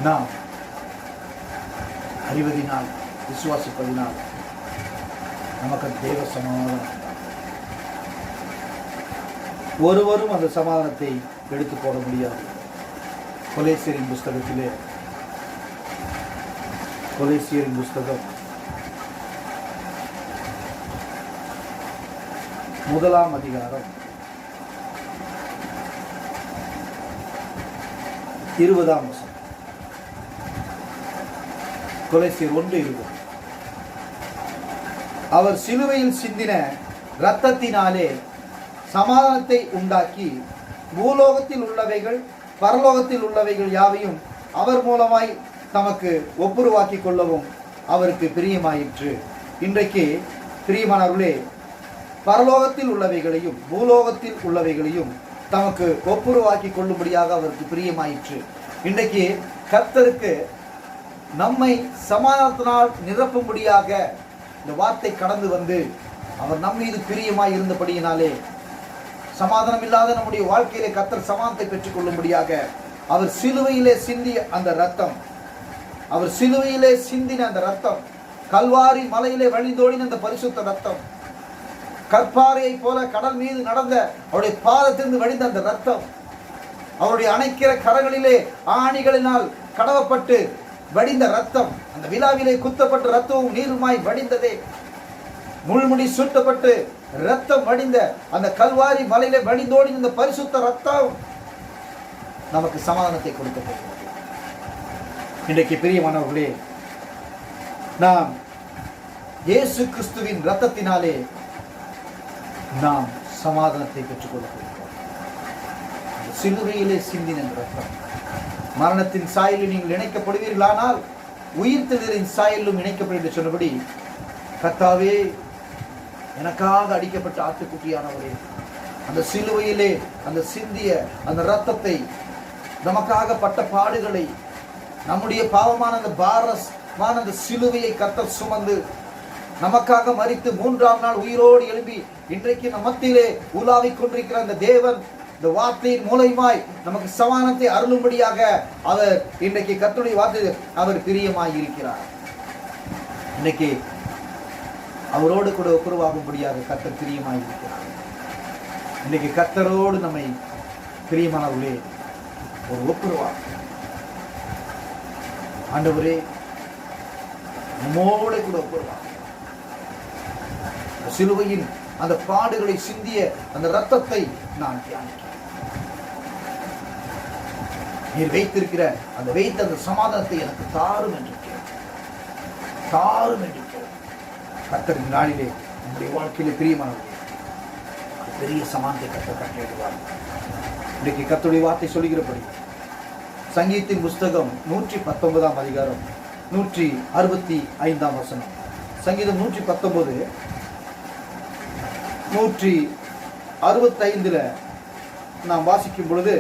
நாம் அறிவதினால், விசுவாசிப்பதினால் நமக்கு தேவ சமாதானம். ஒருவரும் அந்த சமாதானத்தை எடுத்து போட முடியாது. கொலேசியரின் புஸ்தகத்திலே, கொலேசியரின் புஸ்தகம் 1ஆம் அதிகாரம் 20ஆம் வசனம். கொலேசியர் 1:20. அவர் சிலுவையில் சிந்தின இரத்தத்தினாலே சமாதானத்தை உண்டாக்கி பூலோகத்தில் உள்ளவைகள் பரலோகத்தில் உள்ளவைகள் யாவையும் அவர் மூலமாய் தமக்கு ஒப்புருவாக்கி கொள்ளவும் அவருக்கு பிரியமாயிற்று. இன்றைக்கு பிரியமானவர்களே, பரலோகத்தில் உள்ளவைகளையும் பூலோகத்தில் உள்ளவைகளையும் தமக்கு ஒப்புருவாக்கி கொள்ளும்படியாக அவருக்கு பிரியமாயிற்று. இன்றைக்கு கர்த்தருக்கு நம்மை சமாதானத்தினால் நிரப்பும்படியாக இந்த வார்த்தை கடந்து வந்து அவர் நம் மீது பிரியமாய் இருந்தபடியினாலே சமாதானம் இல்லாத நம்முடைய வாழ்க்கையிலே கர்த்தர் சமாதானத்தை பெற்றுக் கொள்ளும்படியாக அவர் சிலுவையிலே சிந்திய அந்த ரத்தம், அவர் சிலுவையிலே சிந்தின அந்த ரத்தம், கல்வாரி மலையிலே வழிந்தோடின அந்த பரிசுத்த ரத்தம், கற்பாறையை போல கடல் மீது நடந்த அவருடைய பாதத்திலிருந்து வழிந்த அந்த ரத்தம், அவருடைய அணைக்கிற கரங்களிலே ஆணிகளினால் கடவப்பட்டு வடிந்த ரத்தம், அந்த விழாவிலே குத்தப்பட்ட ரத்தமும் நீருமாய் வடிந்ததே. முள்முடி சூட்டப்பட்டு ரத்தம் வடிந்த அந்த கல்வாரி மலையில வடிந்தோடி இந்த பரிசுத்த ரத்தம் நமக்கு சமாதானத்தை கொடுக்க போகிறது. இன்றைக்கு பிரியமானவர்களே, நாம் இயேசு கிறிஸ்துவின் ரத்தத்தினாலே நாம் சமாதானத்தை பெற்றுக்கொள்ள போகிறோம். சிலுவையிலே சிந்தின ரத்தம், மரணத்தின் சாயலில் நீங்கள் இணைக்கப்படுவீர்களானால் உயிர்த்தெழுதலின் சாயலிலும் இணைக்கப்படும் என்று சொன்னபடி, கர்த்தாவே எனக்காக அடிக்கப்பட்ட ஆட்டுக்குட்டியானவரே, அந்த சிலுவையிலே அந்த சிந்திய அந்த இரத்தத்தை, நமக்காக பட்ட பாடுகளை, நம்முடைய பாவமான அந்த பாரமான அந்த சிலுவையை கர்த்தர் சுமந்து நமக்காக மரித்து 3ஆம் நாள் உயிரோடு எழும்பி இன்றைக்கு நமத்திலே உலாவிக் கொண்டிருக்கிற அந்த தேவன் இந்த வார்த்தையின் மூலமாய் நமக்கு சமாதானத்தை அருளும்படியாக அவர் இன்றைக்கு கர்த்தருடைய வார்த்தை அவர் பிரியமாய் இருக்கிறார். இன்னைக்கு அவரோடு கூட ஒப்புரவாகும்படியாக கர்த்தர் பிரியமாய் இருக்கிறார். இன்னைக்கு கர்த்தரோடு நம்மை பிரியமானவர்களே ஒரு ஒப்புரவாகும். ஆண்டவரே நம்மோட கூட ஒப்புரவாகும். சிலுவையின் அந்த பாடுகளை சிந்திய அந்த ரத்தத்தை நான் தியானிக்கிறேன். நீர் வைத்திருக்கிற அந்த வைத்த அந்த சமாதானத்தை எனக்கு தாரும் என்று தாரும் என்று கர்த்தரின் நாளிலே நம்முடைய வாழ்க்கையிலே பிரியமானவர்களே பெரிய சமாதானத்தை கர்த்தர் கட்டளையிடுவார். இன்றைக்கு கர்த்தருடைய வார்த்தை சொல்லுகிறபடி சங்கீதத்தின் புஸ்தகம் 119ஆம் அதிகாரம் 165ஆம் வசனம். சங்கீதம் 119 165 நாம் வாசிக்கும் பொழுது,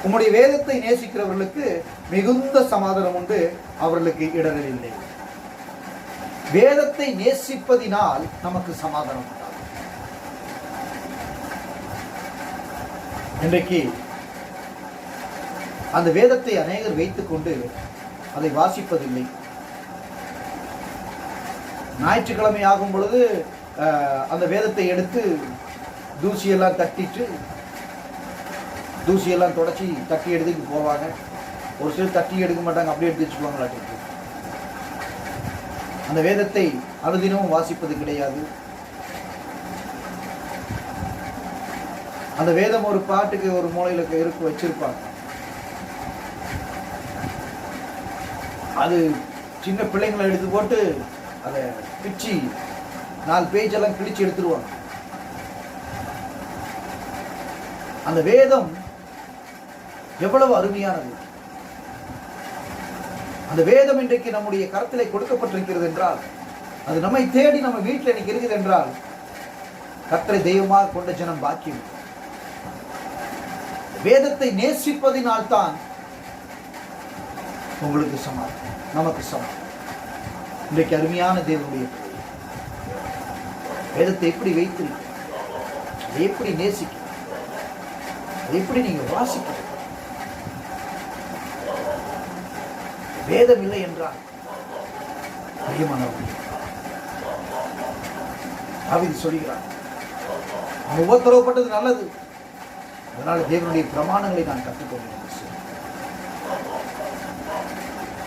உம்முடைய வேதத்தை நேசிக்கிறவர்களுக்கு மிகுந்த சமாதானம் உண்டு, அவர்களுக்கு இடரல் இல்லை. வேதத்தை நேசிப்பதினால் நமக்கு சமாதானம் உண்டாகும். இன்றைக்கு அந்த வேதத்தை அநேகர் வைத்துக் கொண்டு அதை வாசிப்பதில்லை. ஞாயிற்றுக்கிழமை ஆகும் பொழுது அந்த வேதத்தை எடுத்து தூசியெல்லாம் தட்டிட்டு தூசியெல்லாம் தொடச்சி தட்டி எடுத்துட்டு போவாங்க. ஒரு சிலர் தட்டி எடுக்க மாட்டாங்க, அப்படியே எடுத்து வச்சுக்குவாங்களாட்டு. அந்த வேதத்தை அனுதினமும் வாசிப்பது கிடையாது. அந்த வேதம் ஒரு பாட்டுக்கு ஒரு மூலையில இருக்கு வச்சிருப்பாங்க. அது சின்ன பிள்ளைங்களை எடுத்து போட்டு அதை பிச்சு 4 பேஜெல்லாம் கிழிச்சு எடுத்துருவாங்க. அந்த வேதம் எவ்வளவு அருமையானது! அந்த வேதம் இன்றைக்கு நம்முடைய கரத்திலே கொடுக்கப்பட்டிருக்கிறது என்றால், அது நம்மை தேடி நம்ம வீட்டில் இன்னைக்கு இருக்குது என்றால், கர்த்தரை தெய்வமாக கொண்ட ஜனம் பாக்கியம். வேதத்தை நேசிப்பதினால்தான் உங்களுக்கு சமாதானம், நமக்கு சமாதானம். இன்றைக்கு அருமையான தேவனுடைய வேதத்தை எப்படி வைத்திருக்க, எப்படி நேசிக்க, எப்படி நீங்க வாசிக்க. வேதம் இல்லை என்றால் தாவீது சொல்கிறார், உபத்திரவப்பட்டது நல்லது, அதனால தேவனுடைய பிரமாணங்களை நான் கற்றுக்கொண்டேன்.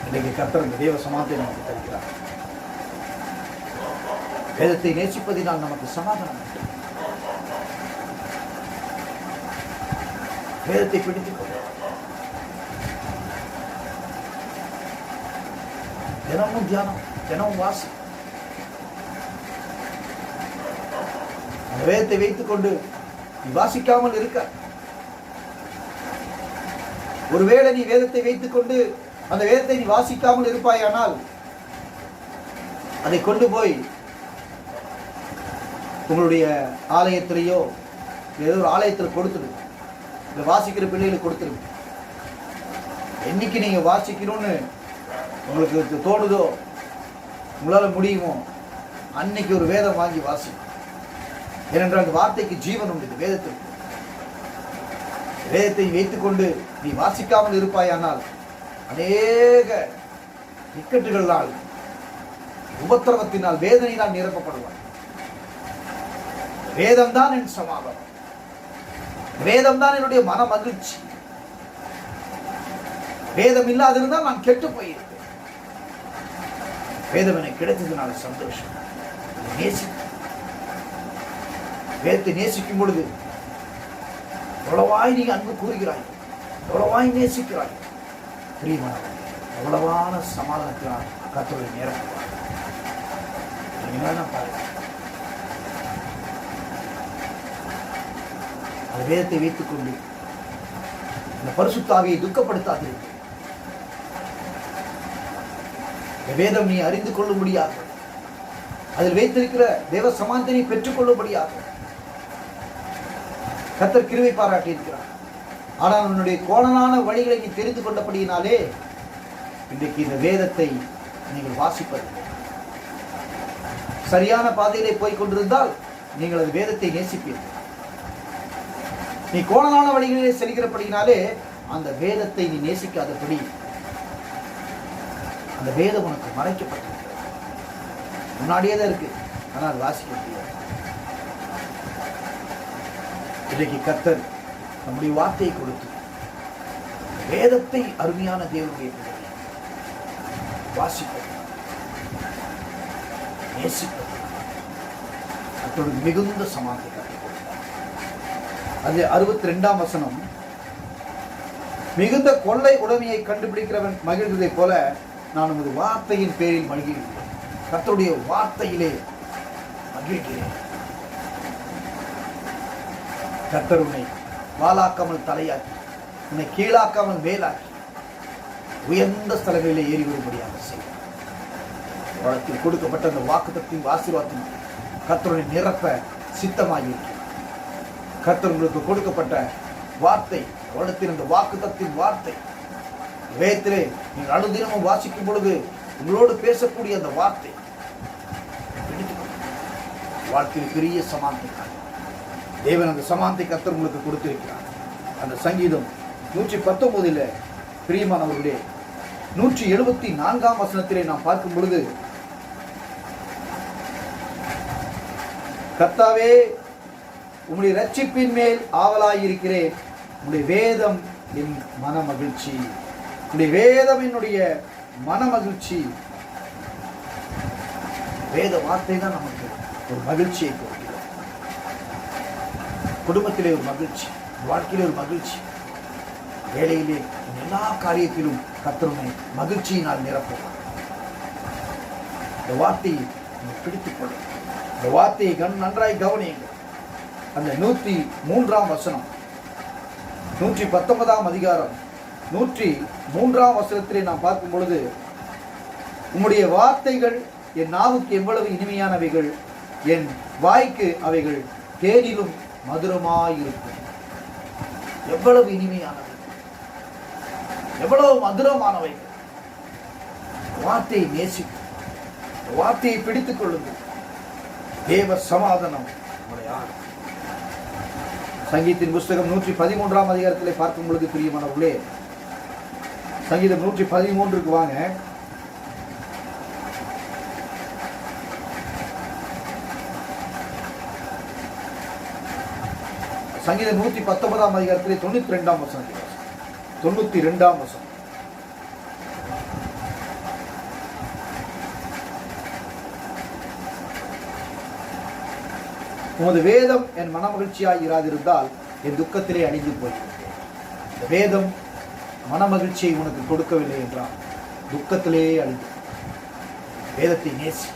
இன்றைக்கு கர்த்தர் இந்த தேவ சமாதானத்தை நமக்கு தருகிறார். வேதத்தை நேசிப்பதினால் நமக்கு சமாதானம். வேதத்தை பிடித்துக் கொள்ள தினமும் தியானம், தினமும் வாசி. அந்த வேதத்தை வைத்துக் கொண்டு நீ வாசிக்காமல் இருக்க. ஒருவேளை நீ வேதத்தை வைத்துக் கொண்டு அந்த வேதத்தை நீ வாசிக்காமல் இருப்பாயானால், அதை கொண்டு போய் உங்களுடைய ஆலயத்திலேயோ ஏதோ ஒரு ஆலயத்தில் கொடுத்துடு, இல்லை வாசிக்கிற பிள்ளைகளுக்கு கொடுத்துரு. என்னைக்கு நீங்க வாசிக்கணும்னு உங்களுக்கு தோணுதோ, உங்களால முடியுமோ, அன்னைக்கு ஒரு வேதம் வாங்கி வாசி. ஏனென்றால் அந்த வார்த்தைக்கு ஜீவன் உண்டு. வேதத்திற்கு வேதத்தை வைத்துக்கொண்டு நீ வாசிக்காமல் இருப்பாயானால் அநேக இக்கட்டுகளால், உபத்திரவத்தினால், வேதனையினால் நிரப்பப்படுவார். வேதம் தான் என் சமாதானம், வேதம் தான் என்னுடைய மன மகிழ்ச்சி. வேதம் இல்லாதிருந்தால் நான் கெட்டு போயிருக்கேன். வேதம் எனக்கு கிடைத்ததுனால சந்தோஷம். வேதத்தை நேசிக்கும் பொழுது எவ்வளவாய் நீ அன்பு கூறுகிறாய், எவ்வளவாய் நேசிக்கிறாய். பிரியமானவர்களே, எவ்வளவான சமாதானத்தினால் கர்த்தருடைய நேரம் பாருங்க. அந்த வேதத்தை வைத்துக் கொண்டு இந்த பரிசுத்தாவியை துக்கப்படுத்தாதீர்கள். இந்த வேதம் நீ அறிந்து கொள்ள முடியாது, அதில் வைத்திருக்கிற தேவ சமானத்தை பெற்றுக் கொள்ள முடியாது. கர்த்தர் கிருபை பாராட்டி இருக்கிறார். ஆனால் உன்னுடைய கோணலான வழிகளை நீ தெரிந்து கொண்டபடியினாலே இன்றைக்கு இந்த வேதத்தை நீங்கள் வாசிப்பது சரியான பாதையிலே போய் கொண்டிருந்தால் நீங்கள் அந்த வேதத்தை நேசிப்பீர்கள். நீ கோணலான வழிகளிலே செல்கிறபடினாலே அந்த வேதத்தை நீ நேசிக்காதபடி அந்த வேதம் உனக்கு மறைக்கப்பட்டிருக்கிறது. முன்னாடியே தான் இருக்கு, ஆனால் வாசிக்க முடியாது. இன்றைக்கு கர்த்தர் நம்முடைய வார்த்தையை கொடுத்து வேதத்தை அருமையான தேவனுடைய வாசிப்பது, நேசிப்பது, கர்த்தருக்கு மிகுந்த சமானத்தை கற்றுக் கொடுத்தார். அது 62ஆம் வசனம், மிகுந்த கொள்ளை உடைமையை கண்டுபிடிக்கிறவன் மகிழ்வதை போல நான் உமது வார்த்தையின் பேரில் மகிழ்கிறேன். கர்த்தருடைய வார்த்தையிலே மகிழ்கிறேன். கர்த்தர் உன்னை வாலாக்காமல் தலையாக்கி, உன்னை கீழாக்காமல் மேலாக்கி, உயர்ந்த ஸ்தலங்களிலே ஏறி வரும்படியாக செய்யும். உலகத்தில் கொடுக்கப்பட்ட அந்த வாக்குத்தத்தின் ஆசீர்வாதத்தின் கர்த்தருடைய நிரப்ப சித்தமாகி இருக்கிறார். கர்த்தர் உங்களுக்கு கொடுக்கப்பட்ட வார்த்தை, உலகத்தின் அந்த வாக்குத்தத்தின் வார்த்தை வேதத்திலே நீங்கள் அனுதினமும் வாசிக்கும் பொழுது உங்களோடு பேசக்கூடிய அந்த வார்த்தை வாழ்க்கையில் பெரிய சமானத்தை தேவன் அந்த சமானத்தை கர்த்தர் உங்களுக்கு கொடுத்திருக்கிறார். அந்த சங்கீதம் 119 பிரியமானவர்களே 174ஆம் வசனத்திலே நாம் பார்க்கும் பொழுது, கர்த்தாவே உம்முடைய ரட்சிப்பின் மேல் ஆவலாயிருக்கிறேன், உம்முடைய வேதம் என் மன மகிழ்ச்சி, உம்முடைய வேதம் என்னுடைய மன மகிழ்ச்சி. வேத வார்த்தை தான் நமக்கு ஒரு மகிழ்ச்சியை கொடுக்கிறது. குடும்பத்திலே ஒரு மகிழ்ச்சி, வாழ்க்கையிலே ஒரு மகிழ்ச்சி, வேலையிலே எல்லா காரியத்திலும் கர்த்தருடைய மகிழ்ச்சியினால் நிரப்புவார். இந்த வார்த்தையை பிடித்துக் கொள்ளும். இந்த வார்த்தையை நன்றாய் கவனியுங்கள். அந்த 103ஆம் வசனம், 119ஆம் அதிகாரம் 103ஆம் வசனத்திலே நாம் பார்க்கும் பொழுது, உம்முடைய வார்த்தைகள் என் நாவுக்கு எவ்வளவு இனிமையானவைகள், என் வாய்க்கு அவைகள் தேனிலும் மதுரமாயிருக்கும். எவ்வளவு இனிமையானவை, எவ்வளவு மதுரமானவைகள். வார்த்தையை நேசிக்கும், வார்த்தையை பிடித்துக் கொள்ளுங்கள். தேவ சமாதானம் உங்களுடைய ஆளும். சங்கீதத்தின் புஸ்தகம் 113ஆம் அதிகாரத்திலே பார்க்கும் பொழுது பிரியமானவர்களே, சங்கீதம் 113க்கு வாங்க. சங்கீதம் 119ஆம் அதிகாரத்திலே 92ஆம் வசனம், 92ஆம் வசனம். உமது வேதம் என் மன மகிழ்ச்சியாய் இராதிருந்தால் என் துக்கத்திலே அழிந்து போய்விட்டேன். இந்த வேதம் மன மகிழ்ச்சியை உனக்கு கொடுக்கவில்லை என்றால் துக்கத்திலே அழிந்து. வேதத்தை நேசி,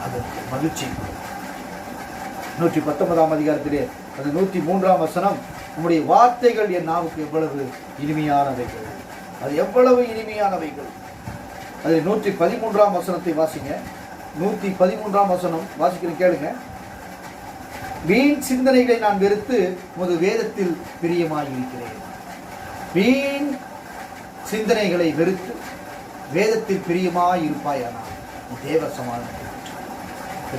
அதற்கு மகிழ்ச்சி. 119ஆம் அதிகாரத்திலே அந்த 103ஆம் வசனம், உம்முடைய வார்த்தைகள் என் நாவுக்கு எவ்வளவு இனிமையானவைகள். அது எவ்வளவு இனிமையானவைகள். அது 113ஆம் வசனத்தை வாசிங்க. 113ஆம் வசனம் வாசிக்கிறேன், கேளுங்க. வீண் சிந்தனைகளை நான் வெறுத்து உமது வேதத்தில் பிரியமாயிருக்கிறேன். வீண் சிந்தனைகளை வெறுத்து வேதத்தில் பிரியமாயிருப்பாயானால் தேவ சமாதானத்தை பெற்று,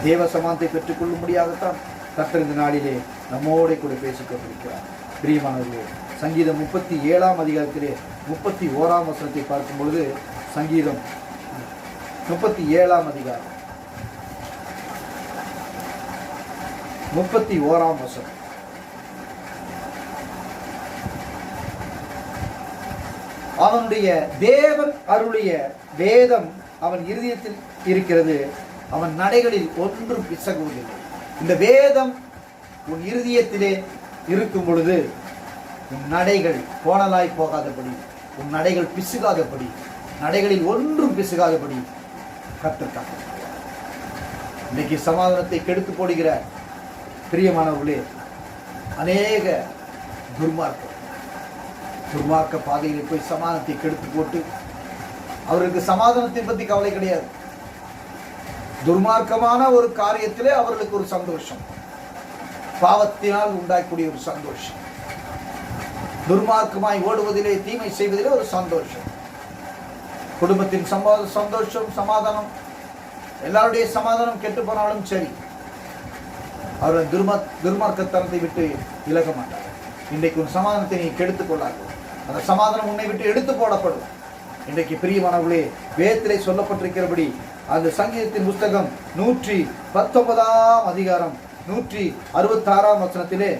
தேவ சமாதானத்தை பெற்றுக் கொள்ளும்படியாகத்தான் கர்த்தர் இந்த நாளிலே நம்மோட கூட பேசிக் கொண்டிருக்கிறார். பிரியமானவர்களே, சங்கீதம் 37ஆம் அதிகாரத்திலே 31ஆம் வசனத்தை பார்க்கும் பொழுது, சங்கீதம் 37ஆம் அதிகாரம் 31ஆம் வசனம். அவனுடைய தேவன் அருளிய வேதம் அவன் இருதயத்தில் இருக்கிறது, அவன் நடைகளில் ஒன்றும் பிசகுவதில்லை. இந்த வேதம் உன் இருதயத்திலே இருக்கும் பொழுது உன் நடைகள் கோணலாய் போகாதபடி, உன் நடைகள் பிசுகாதபடி, நடைகளில் ஒன்றும் பிசுகாதபடி கற்றுக்காக. இன்னைக்கு சமாதானத்தை கெடுத்து போடுகிற பிரியமானவர்களே அநேக துர்மார்க்க பாதையில் போய் சமாதானத்தை கெடுத்து போட்டு அவர்களுக்கு சமாதானத்தை பற்றி கவலை கிடையாது. துர்மார்க்கமான ஒரு காரியத்திலே அவர்களுக்கு ஒரு சந்தோஷம், பாவத்தினால் உண்டாக்கக்கூடிய ஒரு சந்தோஷம், துர்மார்க்கமாய் ஓடுவதிலே தீமை செய்வதிலே ஒரு சந்தோஷம், குடும்பத்தின் சந்தோஷம் சமாதானம், எல்லாருடைய சமாதானம் கெட்டு போனாலும் சரி அவர்கள் துர்மார்க்கத்தனத்தை விட்டு விலக மாட்டார்கள். இன்றைக்கு உன் சமாதானத்தை நீ கெடுத்துக் கொள்ளாது, அந்த சமாதானம் உன்னை விட்டு எடுத்து போடப்படும். இன்றைக்கு பிரியமானவர்களே வேதத்திலே சொல்லப்பட்டிருக்கிறபடி அந்த சங்கீதத்தின் புஸ்தகம் 119 அதிகாரம் 166 வசனத்திலே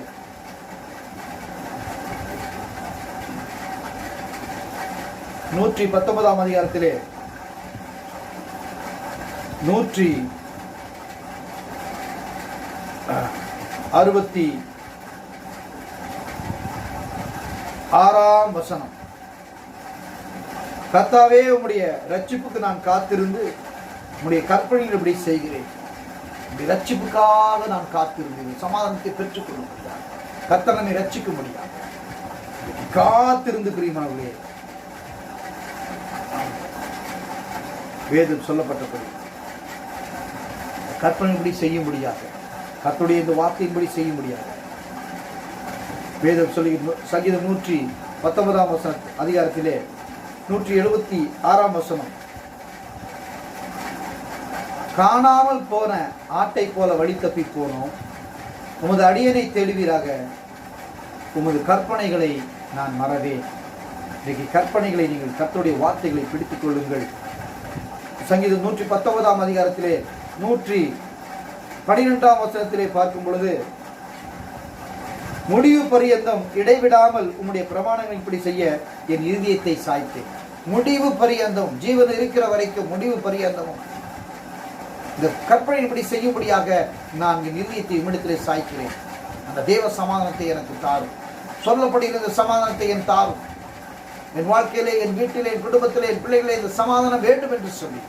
119 அதிகாரத்திலே 166 வசனம், கர்த்தாவே உம்முடைய ரட்சிப்புக்கு நான் காத்திருந்து உம்முடைய கற்பனைகள் இப்படி செய்கிறேன். உம்முடைய ரட்சிப்புக்காக நான் காத்திருந்தேன், சமாதானத்தை பெற்றுக்கொள்ள முடியாது, கர்த்தர் நம்மை ரட்சிக்க முடியாது. காத்திருந்து பிரியமானவர்களே வேதம் சொல்லப்பட்டபடி கற்பனைப்படி செய்ய முடியாது, கர்த்தருடைய இந்த வார்த்தையின்படி செய்ய முடியாது. வேதம் சொல்லி சங்கீதம் 119 அதிகாரத்திலே 176 வசனம், காணாமல் போன ஆட்டை போல வழி தப்பி போனோம், உமது அடியனை தேடுவீராக, உமது கற்பனைகளை நான் மறவேன். இன்றைக்கு கற்பனைகளை நீங்கள் கர்த்தருடைய வார்த்தைகளை பிடித்துக் கொள்ளுங்கள். சங்கீதம் 119 அதிகாரத்திலே 112 வசனத்திலே பார்க்கும் பொழுது, முடிவு பரியந்தம் இடைவிடாமல் உம்முடைய பிரமாணங்கள் இப்படி செய்ய என் இருதயத்தை சாய்த்தேன். முடிவு பரியந்தம், ஜீவன் இருக்கிற வரைக்கும் முடிவு பரியந்தமும் இந்த கற்பனை இப்படி செய்யும்படியாக நான் என் இருதயத்தை உம்மிடத்திலே சாய்க்கிறேன். அந்த தேவ சமாதானத்தை எனக்கு தாரும், சொல்லப்படுகிற சமாதானத்தை என் தாரும். என் வாழ்க்கையிலே, என் வீட்டிலே, என் குடும்பத்திலே, என் பிள்ளைகளே இந்த சமாதானம் வேண்டும் என்று சொல்லி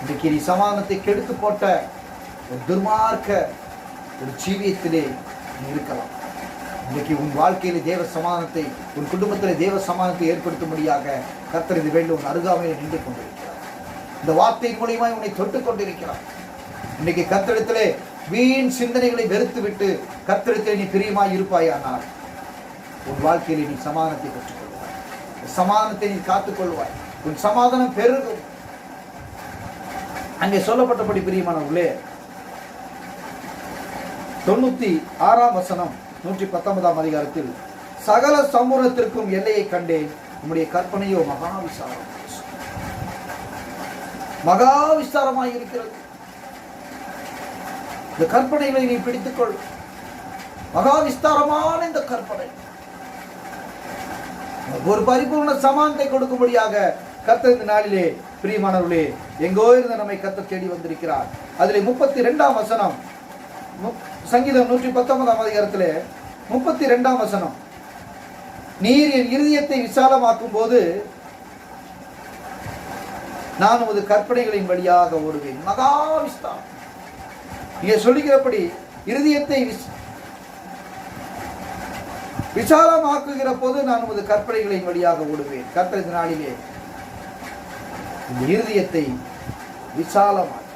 இன்றைக்கு நீ சமாதானத்தை கெடுத்து போட்ட ஒரு துர்மார்க்க ஒரு ஜீவியத்திலே நீ இருக்கலாம். இன்றைக்கு உன் வாழ்க்கையிலே தேவ சமாதானத்தை, உன் குடும்பத்திலே தேவ சமாதானத்தை ஏற்படுத்தும்படியாக கர்த்தர் இது வேண்டும் உன் அருகாமையில் நின்று கொண்டிருக்கிறார். இந்த வார்த்தையின் மூலியமாய் உன்னை தொட்டு கொண்டிருக்கிறார். இன்றைக்கு கர்த்தரிடத்திலே வீண் சிந்தனைகளை வெறுத்து விட்டு கர்த்தரிடத்திலே நீ பிரியமாய் இருப்பாயானால் உன் வாழ்க்கையிலே நீ சமாதானத்தை பெற்றுக்கொள்வாய், சமாதானத்தை நீ காத்துக்கொள்வாய், உன் சமாதானம் பெருகும். அங்கே சொல்லப்பட்டபடி பிரியமானவர்களே 96 வசனம் 119 அதிகாரத்தில், சகல சமூகத்திற்கும் எல்லையை கண்டேன், உம்முடைய கற்பனையோ மகாவிஸ்தாரமாய் இருக்கிறது. இந்த கற்பனைகளை நீ பிடித்துக்கொள். மகாவிஸ்தாரமான இந்த கற்பனை ஒரு பரிபூர்ண சமானத்தை கொடுக்கும்படியாக கர்த்தர் இந்த நாளிலே பிரியமானவர்களே எங்கோ இருந்து நம்மை கர்த்தர் தேடி வந்திருக்கிறார். அதிலே 32 வசனம், சங்கீதம் 119 அதிகாரத்திலே 32 வசனம், நீர் என் இருதயத்தை விசாலமாக்கும் போது நான் உமது கற்பனைகளின் வழியாக ஓடுவேன். மகாவிஸ்தாரம். இங்கே சொல்லுகிறபடி இருதயத்தை விசாலமாக்குகிற போது நான் உமது கற்பனைகளின் வழியாக ஓடுவேன். கர்த்தர் இந்த நாளிலே இந்த இருதயத்தை விசாலமாக்கி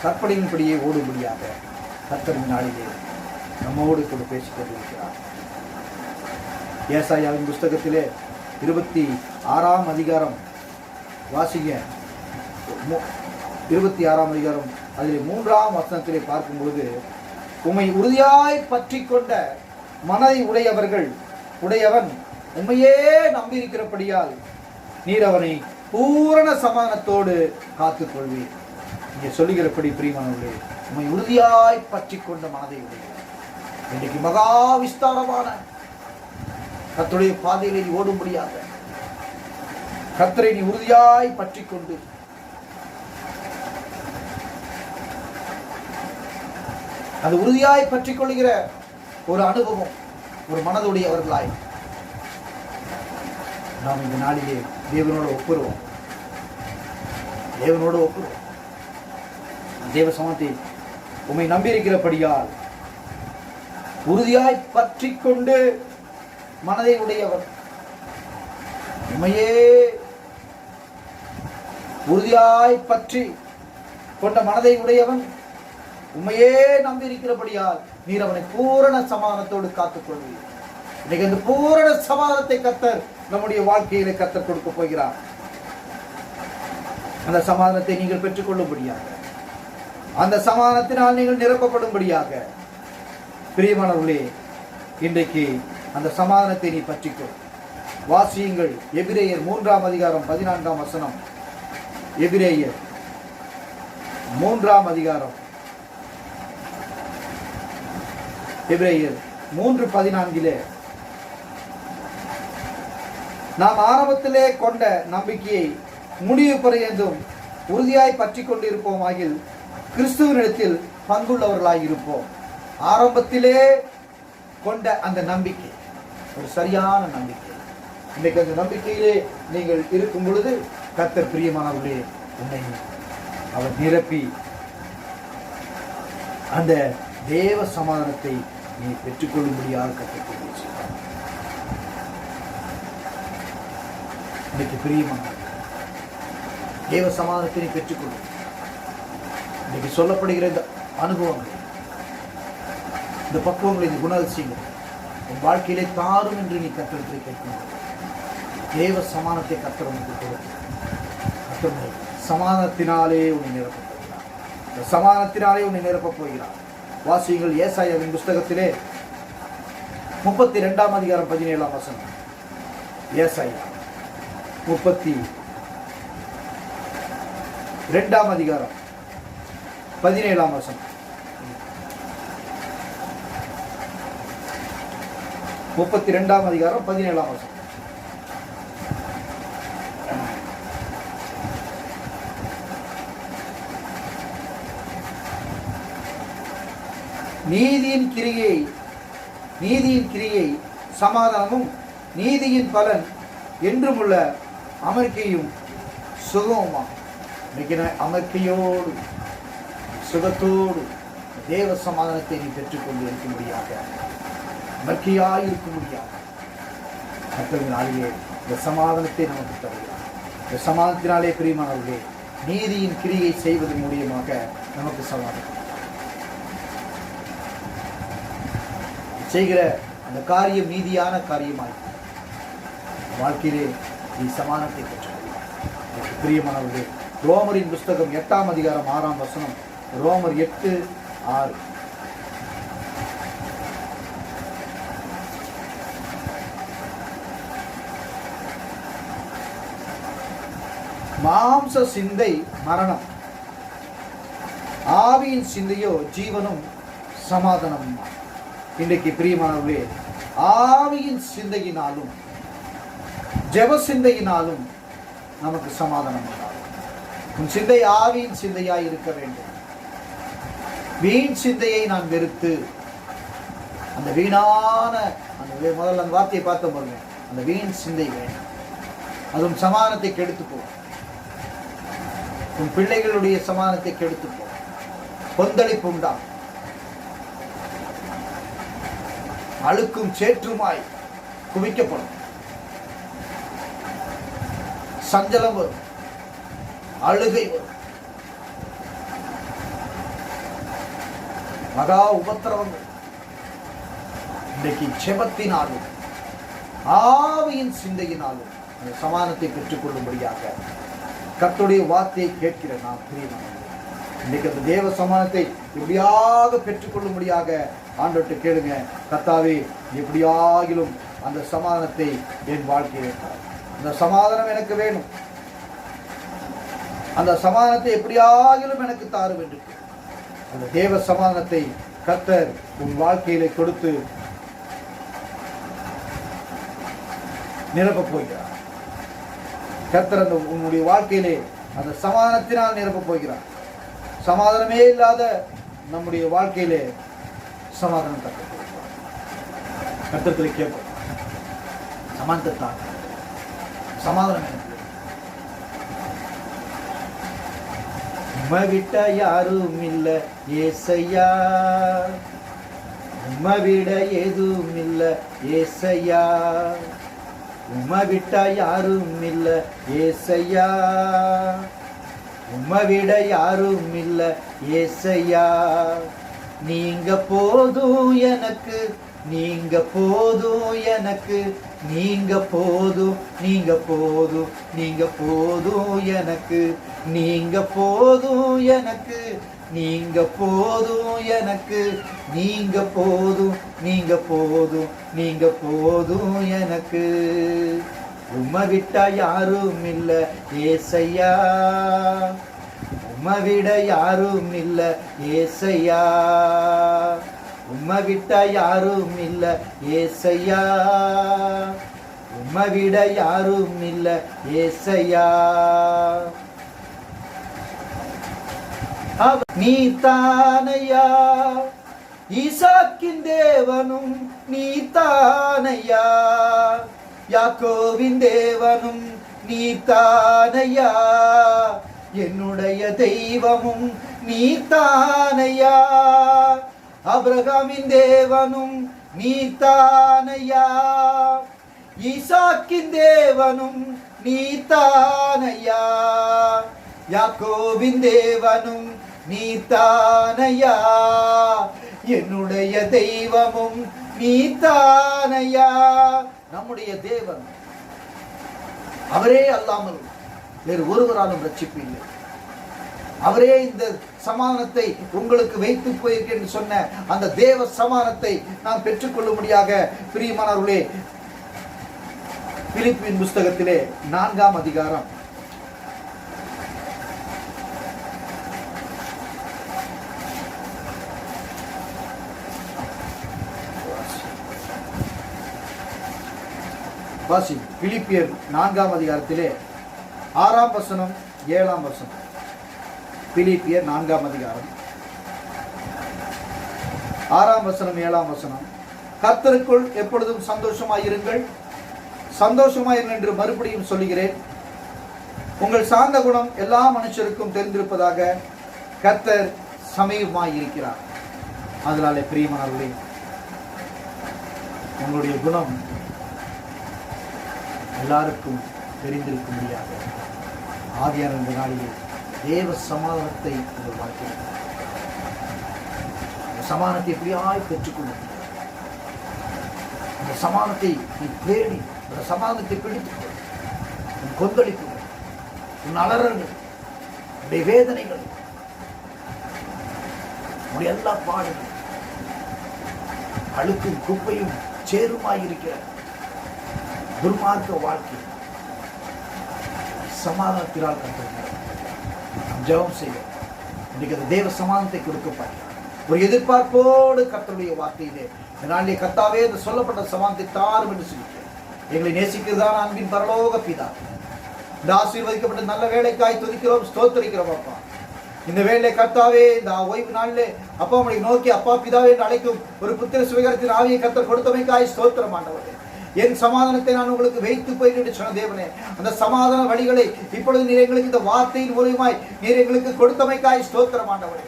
கற்பனையின்படியே ஓடும்படியாக கர்த்தர் இந்த நாளிலே நம்மோடு கூட பேசிக் கொண்டிருக்கிறார். ஏசாயாவின் புஸ்தகத்திலே 26 அதிகாரம் வாசிங்க. 26 அதிகாரம் அதில் 3 வசனத்திலே பார்க்கும்போது, உம்மை உறுதியாய் பற்றி கொண்ட மனதை உடையவன் உண்மையே நம்பியிருக்கிறபடியால் நீர் அவனை பூரண சமாதானத்தோடு காத்துக்கொள்வீர். இங்கே சொல்லுகிறபடி பிரியமானவர்களே, உம்மை உறுதியாய் பற்றி கொண்ட மனதை உடையவன். இன்றைக்கு மகா விஸ்தாரமான கர்த்தருடைய பாதையிலே நீ ஓடும்படியாக கர்த்தரை நீ உறுதியாய் பற்றி கொண்டு அது உறுதியாய் பற்றி கொள்கிற ஒரு அனுபவம், ஒரு மனதுடையவர்களாய் நாம் இந்த நாளிலே தேவனோடு ஒப்புருவோம். தேவ சமூகத்தை உம்மை நம்பியிருக்கிறபடியால் உறுதியாய் பற்றி கொண்டு மனதை உடையவர், உண்மையே உறுதியாய் பற்றி கொண்ட மனதை உடையவன் உண்மையே நம்பியிருக்கிறபடியால் நீர் அவனை பூரண சமாதானத்தோடு காத்துக் கொள்வீர். இன்னைக்கு அந்த பூரண சமாதானத்தை கர்த்தர் நம்முடைய வாழ்க்கையிலே கர்த்தர் கொடுக்க போகிறார். அந்த சமாதானத்தை நீங்கள் பெற்றுக்கொள்ளும்படியாக, அந்த சமாதானத்தினால் நீங்கள் நிரப்பப்படும்படியாக பிரியமானவர்களே, இன்றைக்கு அந்த சமாதானத்தை நீ பற்றிக்கொள். வாசியுங்கள் எபிரேயர் 3ஆம் அதிகாரம் 14ஆம் வசனம். எபிரேயர் 3ஆம் அதிகாரம், எபிரேயர் 3:14 நாம் ஆரம்பத்திலே கொண்ட நம்பிக்கையை முடிவு பரியந்தும் உறுதியாய் பற்றி கொண்டிருப்போம் ஆகில் கிறிஸ்துவனிடத்தில் பங்குள்ளவர்களாய் இருப்போம். ஆரம்பத்திலே கொண்ட அந்த நம்பிக்கை ஒரு சரியான நம்பிக்கை. இன்றைக்கு அந்த நம்பிக்கையிலே நீங்கள் இருக்கும் பொழுது கர்த்தர் பிரியமானவர்களே உன்னை அவர் நிரப்பி அந்த தேவ சமாதானத்தை நீ பெற்றுக்கொள்ளும்படியாக கற்றுக் கொள்கிறார். இன்னைக்கு பிரியமான தேவ சமாதானத்தை நீ பெற்றுக்கொள்ளும். இன்னைக்கு சொல்லப்படுகிற இந்த அனுபவங்கள், இந்த பக்குவங்கள், இந்த குணாதிசயங்கள் உன் வாழ்க்கையிலே தாரும் என்று நீ கர்த்தரை கேட்கணும். தேவ சமாதானத்தை கர்த்தர் உனக்கு கொடுத்து சமாதானத்தினாலே உன்னை நிரப்பப் போகிறார். இந்த சமாதானத்தினாலே உன்னை நிரப்பப் போகிறார். வாசியுங்கள் ஏசாயாவின் புஸ்தகத்திலே 32ஆம் அதிகாரம் 17ஆம் வசனம். ஏசாயா 32ஆம் அதிகாரம் 17ஆம் வசனம். 32ஆம் அதிகாரம் 17ஆம் வசனம். நீதியின் கிரியை சமாதானமும் நீதியின் பலன் என்றுமுள்ள அமர்க்கையும் சுகமுமா. அமர்க்கையோடு சுகத்தோடு தேவ சமாதானத்தை நீ பெற்றுக்கொண்டு இருக்கும்படியாக, அமர்க்கையாய் இருக்கும்படியாக மக்களின் நாளிலே இந்த சமாதானத்தை நமக்கு தருகிறார். இந்த சமாதானத்தினாலே பிரியமானவர்களே நீதியின் கிரியை செய்வதன் மூலியமாக நமக்கு சமாதானம் செய்கிற அந்த காரியம் நீதியான காரியமாய் வாழ்க்கையிலே நீ சமாதானத்தை பெற்றுக்கொள்வார். பிரியமானவர்களே ரோமரின் புஸ்தகம் 8ஆம் அதிகாரம் 6ஆம் வசனம். ரோமர் 8:6. மாம்ச சிந்தை மரணம், ஆவியின் சிந்தையோ ஜீவனும் சமாதானமும். இன்றைக்கு பிரியமானவர்களே ஆவியின் சிந்தையினாலும் ஜெப சிந்தையினாலும் நமக்கு சமாதானம் உண்டாகும். உன் சிந்தை ஆவியின் சிந்தையாய் இருக்க வேண்டும். வீண் சிந்தையை நான் வெறுத்து, அந்த வீணான அந்த முதல்ல அந்த வார்த்தையை பார்த்த பாருங்க, அந்த வீண் சிந்தை வேண்டாம். அதுவும் சமாதானத்தை கெடுத்து போகும். உன் பிள்ளைகளுடைய சமாதானத்தை கெடுத்து போகும். கொந்தளிப்பு உண்டாகும். அழுக்கும் சேற்றுமாய் குவிக்கப்படும். சஞ்சலம் வரும், அழுகை வரும், மகா உபத்திரவங்கள். இன்றைக்கு ஜெபத்தினாலும் ஆவியின் சிந்தையினாலும் அந்த சமாதானத்தை பெற்றுக்கொள்ளும்படியாக கர்த்தருடைய வார்த்தையை கேட்கிற நாம் பிரியமானவர்களே, இன்றைக்கு அந்த தேவ சமாதானத்தை எப்படியாக பெற்றுக்கொள்ளும்படியாக ஆண்டவர்கிட்ட கேளுங்க. கர்த்தாவே எப்படியாகிலும் அந்த சமாதானத்தை என் வாழ்க்கையில் தார். அந்த சமாதானம் எனக்கு வேணும். அந்த சமாதானத்தை எப்படியாகிலும் எனக்கு தாரும் என்று அந்த தேவ சமாதானத்தை கர்த்தர் உன் வாழ்க்கையிலே கொடுத்து நிரப்பப் போகிறார். கர்த்தர் அந்த உன்னுடைய வாழ்க்கையிலே அந்த சமாதானத்தினால் நிரப்பப் போகிறார். சமாதானமே இல்லாத நம்முடைய வாழ்க்கையிலே சமாதானம் கற்றுக் கொடுப்பார். கர்த்தத்தில் கேட்போம், சமாதானத்தை தாங்க, சமாதானம் எனக்கு உம்மை விட்ட யாரும் இல்ல ஏசையா, உம்மை விட எதுவும் இல்ல ஏசையா, உம்மை விட்ட யாரும் இல்ல ஏசையா, உம்மை விட யாரும் இல்ல ஏசையா, நீங்க போதும் எனக்கு, நீங்க போதும் எனக்கு, நீங்க போதும், நீங்க போதும், நீங்க போதும் எனக்கு, நீங்க போதும் எனக்கு, நீங்க போதும் எனக்கு, நீங்க போதும், நீங்க போதும், நீங்க போதும் எனக்கு, உம்மை விட்டா யாரும் இல்ல ஏசையா, உம்மை விட யாரும் இல்ல ஏசையா, உம்மை விட்டா யாரும் இல்ல ஏசையா, உம்மை விட யாரும் இல்ல ஏசையா, நீ தானையா ஈசாக்கின் தேவனும், நீ தானையா யாக்கோவின் தேவனும், நீ தானையா என்னுடைய தெய்வமும், நீ தானையா ஆபிரகாமின் தேவனும், நீ தானையா ஈசாக்கின் தேவனும், நீ தானையா யாக்கோபின் தேவனும், நீ தானையா என்னுடைய தெய்வமும், நீ தானையா. நம்முடைய தேவன் அவரே அல்லாமல் வேறு ஒருவராலும் ரட்சிப்பு இல்லை. அவரே இந்த சமாதானத்தை உங்களுக்கு வைத்து போயிருக்க என்று சொன்ன அந்த தேவ சமாதானத்தை நாம் பெற்றுக்கொள்ளும்படியாக பிரியமானவர்களே, பிலிப்பியின் புஸ்தகத்திலே 4ஆம் அதிகாரம் வாசி. பிலிப்பியர் 4ஆம் அதிகாரத்திலே 6ஆம் வசனம் 7ஆம் வசனம். பிலிப்பியர் 4ஆம் அதிகாரம் 6ஆம் வசனம் 7ஆம் வசனம். கர்த்தருக்குள் எப்பொழுதும் சந்தோஷமாயிருங்கள், சந்தோஷமாயிருங்கள் என்று மறுபடியும் சொல்லுகிறேன். உங்கள் சாந்த குணம் எல்லா மனுஷருக்கும் தெரிந்திருப்பதாக, கர்த்தர் சமீபமாயிருக்கிறார். அதனாலே பிரியமானவர்களே, உங்களுடைய குணம் எல்லாருக்கும் தெரிந்திருக்க முடியாது. ஆவியான இந்த நாளிலே தேவ சமாதானத்தை உங்கள் வாழ்க்கையில், சமாதானத்தை எப்படியாய் பெற்றுக்கொள்ளும். அந்த சமாதானத்தை நீ தேடி, அந்த சமாதானத்தை பிடித்துக்கொள். உன் கொந்தளிப்புகள், உன் அலறல்கள், உன்னுடைய வேதனைகள், உன்னுடைய எல்லா பாடுகள், அழுக்கும் குப்பையும் சேருமாயிருக்கிற துர்மார்க்க வாழ்க்கை சமாதானத்தினால் கற்றுக்கிறார். நாம் ஜெபம் செய்வோம். இன்னைக்கு அந்த தேவ சமாதானத்தை கொடுக்கப்பார். ஒரு எதிர்பார்ப்போடு கர்த்தருடைய வார்த்தையிலே நாளிலே கர்த்தாவே என்று சொல்லப்பட்ட சமாதானத்தை தாரும் என்று சொல்லிக்கிறேன். எங்களை நேசிக்கிறதான அன்பின் பரலோக பிதா, இந்த ஆசீர்வதிக்கப்பட்ட நல்ல வேலைக்காய் துதிக்கிறோம், ஸ்தோத்திரிக்கிறோம். அப்பா, இந்த வேலை கர்த்தாவே, இந்த ஓய்வு நாளிலே அப்பா உங்களை நோக்கி அப்பா பிதாவே என்று அழைக்கும் ஒரு புத்திர சுவிகாரத்தின் ஆவியை கர்த்தர் கொடுத்தமைக்காய் ஸ்தோத்திரம் ஆண்டவரே. என் சமாதானத்தை நான் உங்களுக்கு வைத்து போயிட்டு சொன்ன தேவனே, அந்த சமாதான வழிகளை இப்பொழுது நீர் எங்களுக்கு இந்த வார்த்தையின் மூலமாய் நீர் எங்களுக்கு கொடுத்தமைக்காய் ஸ்தோத்திரம் ஆண்டவரே.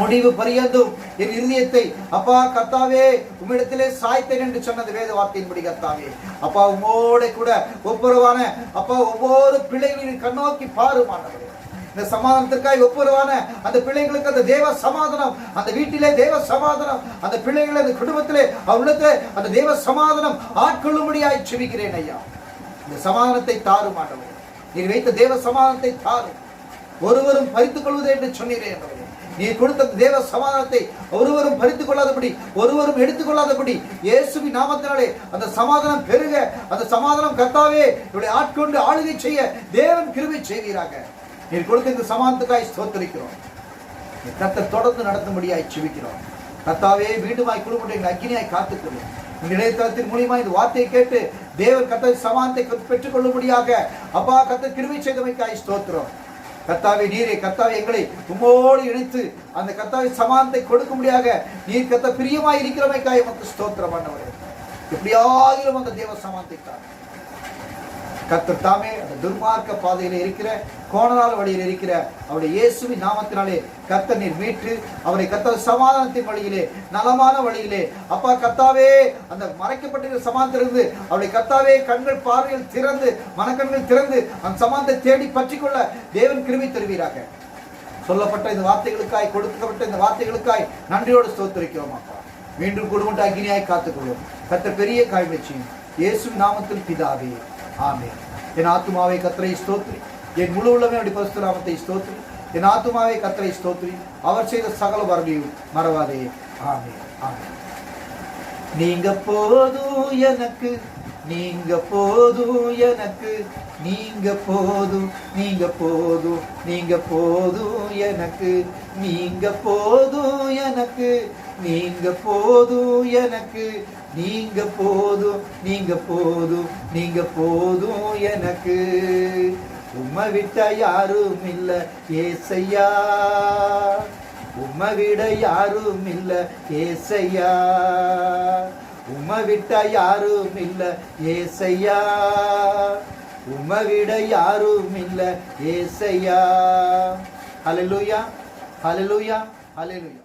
முடிவு பரியந்தும் என் இருதயத்தை அப்பா கர்த்தாவே உம்மிடத்திலே சாய்த்தேன் என்று சொன்னது வேத வார்த்தையின்படி கர்த்தாவே, அப்பா உம்மோட கூட ஒப்புரவான அப்பா ஒவ்வொரு பிள்ளைகளின் கண்ணோக்கி பாருமானவரே. இந்த சமாதானத்திற்காக ஒப்புரவான அந்த பிள்ளைகளுக்கு அந்த தேவ சமாதானம், அந்த வீட்டிலே தேவ சமாதானம், அந்த பிள்ளைகளை அந்த குடும்பத்திலே அவரிடத்திலே அந்த தேவ சமாதானம் ஆட்கொள்ளும்படியாய் செபிக்கிறேன் ஐயா. இந்த சமாதானத்தை தாரும் ஆண்டவரே, நீர் வைத்த தேவ சமாதானத்தை தாரும். ஒருவரும் பறித்துக் கொள்வது என்று சொன்னீரேன். நீ கொடுத்த தேவ சமாதானத்தை ஒருவரும் பறித்துக் கொள்ளாதபடி, ஒருவரும் எடுத்துக்கொள்ளாதபடி இயேசுவின் நாமத்தினாலே அந்த சமாதானம் பெருக, அந்த சமாதானம் கர்த்தாவே இவளை ஆட்கொண்டு ஆளுகை செய்ய தேவன் கிருபை செய்வீராக. நீர் கொடுத்த இந்த சமாதானத்துக்காய் ஸ்தோத்திரிக்கிறோம். கர்த்தர் தொடர்ந்து நடத்தும்படியாய் செபிக்கிறோம். கர்த்தாவே மீண்டுமாய் குடும்பத்தை அக்கினியாய் காத்துக்கொள்ளும். இந்த இணையதளத்தின் மூலியமா இந்த வார்த்தையை கேட்டு தேவன் கர்த்தர் சமாதானத்தை பெற்றுக் கொள்ளும்படியாக அப்பா கர்த்தர் கிருபை செய்தமைக்காய் ஸ்தோத்திரம். கர்த்தாவே நீரே கர்த்தாவே எங்களை உம்மோடு இணைத்து அந்த கர்த்தாவே சமாதானத்தை கொடுக்கும்படியாக நீர் கர்த்தா பிரியமாய் இருக்கிறமைக்காய் உமக்கு ஸ்தோத்திரம் ஆண்டவரே. எப்படியாகிலும் அந்த தேவ சமாதானத்தை தார் கர்த்தர் தாமே அந்த துர்மார்க்க பாதையில இருக்கிற கோணலால் வழியில் இருக்கிற அவருடைய இயேசுவின் நாமத்தினாலே கர்த்தர் நீர் மீட்டு அவரை கர்த்தர் சமாதானத்தின் வழியிலே நலமான வழியிலே அப்பா கர்த்தாவே அந்த மறைக்கப்பட்டிருக்கிற சமாதானத்திலிருந்து அவருடைய கர்த்தாவே கண்கள் பார்வையில் திறந்து மனக்கண்கள் திறந்து அந்த சமாதானத்தை தேடி பற்றிக்கொள்ள தேவன் கிருபை தருவீராக. சொல்லப்பட்ட இந்த வார்த்தைகளுக்காய் கொடுக்கப்பட்ட இந்த வார்த்தைகளுக்காய் நன்றியோடு ஸ்தோத்திரிக்கிறோம் அப்பா. மீண்டும் குடும்பத்தை அக்னியாய் காத்துக்கொள்ளும் கர்த்தர் பெரிய காய்மை செய்யும் இயேசுவின் நாமத்தில் பிதாவே ஆமென். என் ஆத்துமாவை கர்த்தரை ஸ்தோத்திரி, என் முழு உள்ளமே அப்படி பரிசுத்த நாமத்தை ஸ்தோத்திரி. என் ஆத்துமாவை கர்த்தரை ஸ்தோத்திரி, அவர் செய்த சகல வரலையும் மறவாதே. ஆமென் ஆமென். நீங்க போதும் எனக்கு, நீங்க போதும் எனக்கு, நீங்க போதும், நீங்க போதும், நீங்க போதும் எனக்கு, நீங்க போதும் எனக்கு, நீங்க போதும் எனக்கு, நீங்க போதும், நீங்க போதும், நீங்க போதும் எனக்கு. உம்மை விட்ட யாரும் இல்ல ஏசையா, உம்மை விட யாரும் இல்ல ஏசையா, உம்மை விட்ட யாரும் இல்ல ஏசையா, உம்மை விட யாரும் இல்ல ஏசையா. ஹல்லேலூயா ஹல்லேலூயா ஹல்லேலூயா.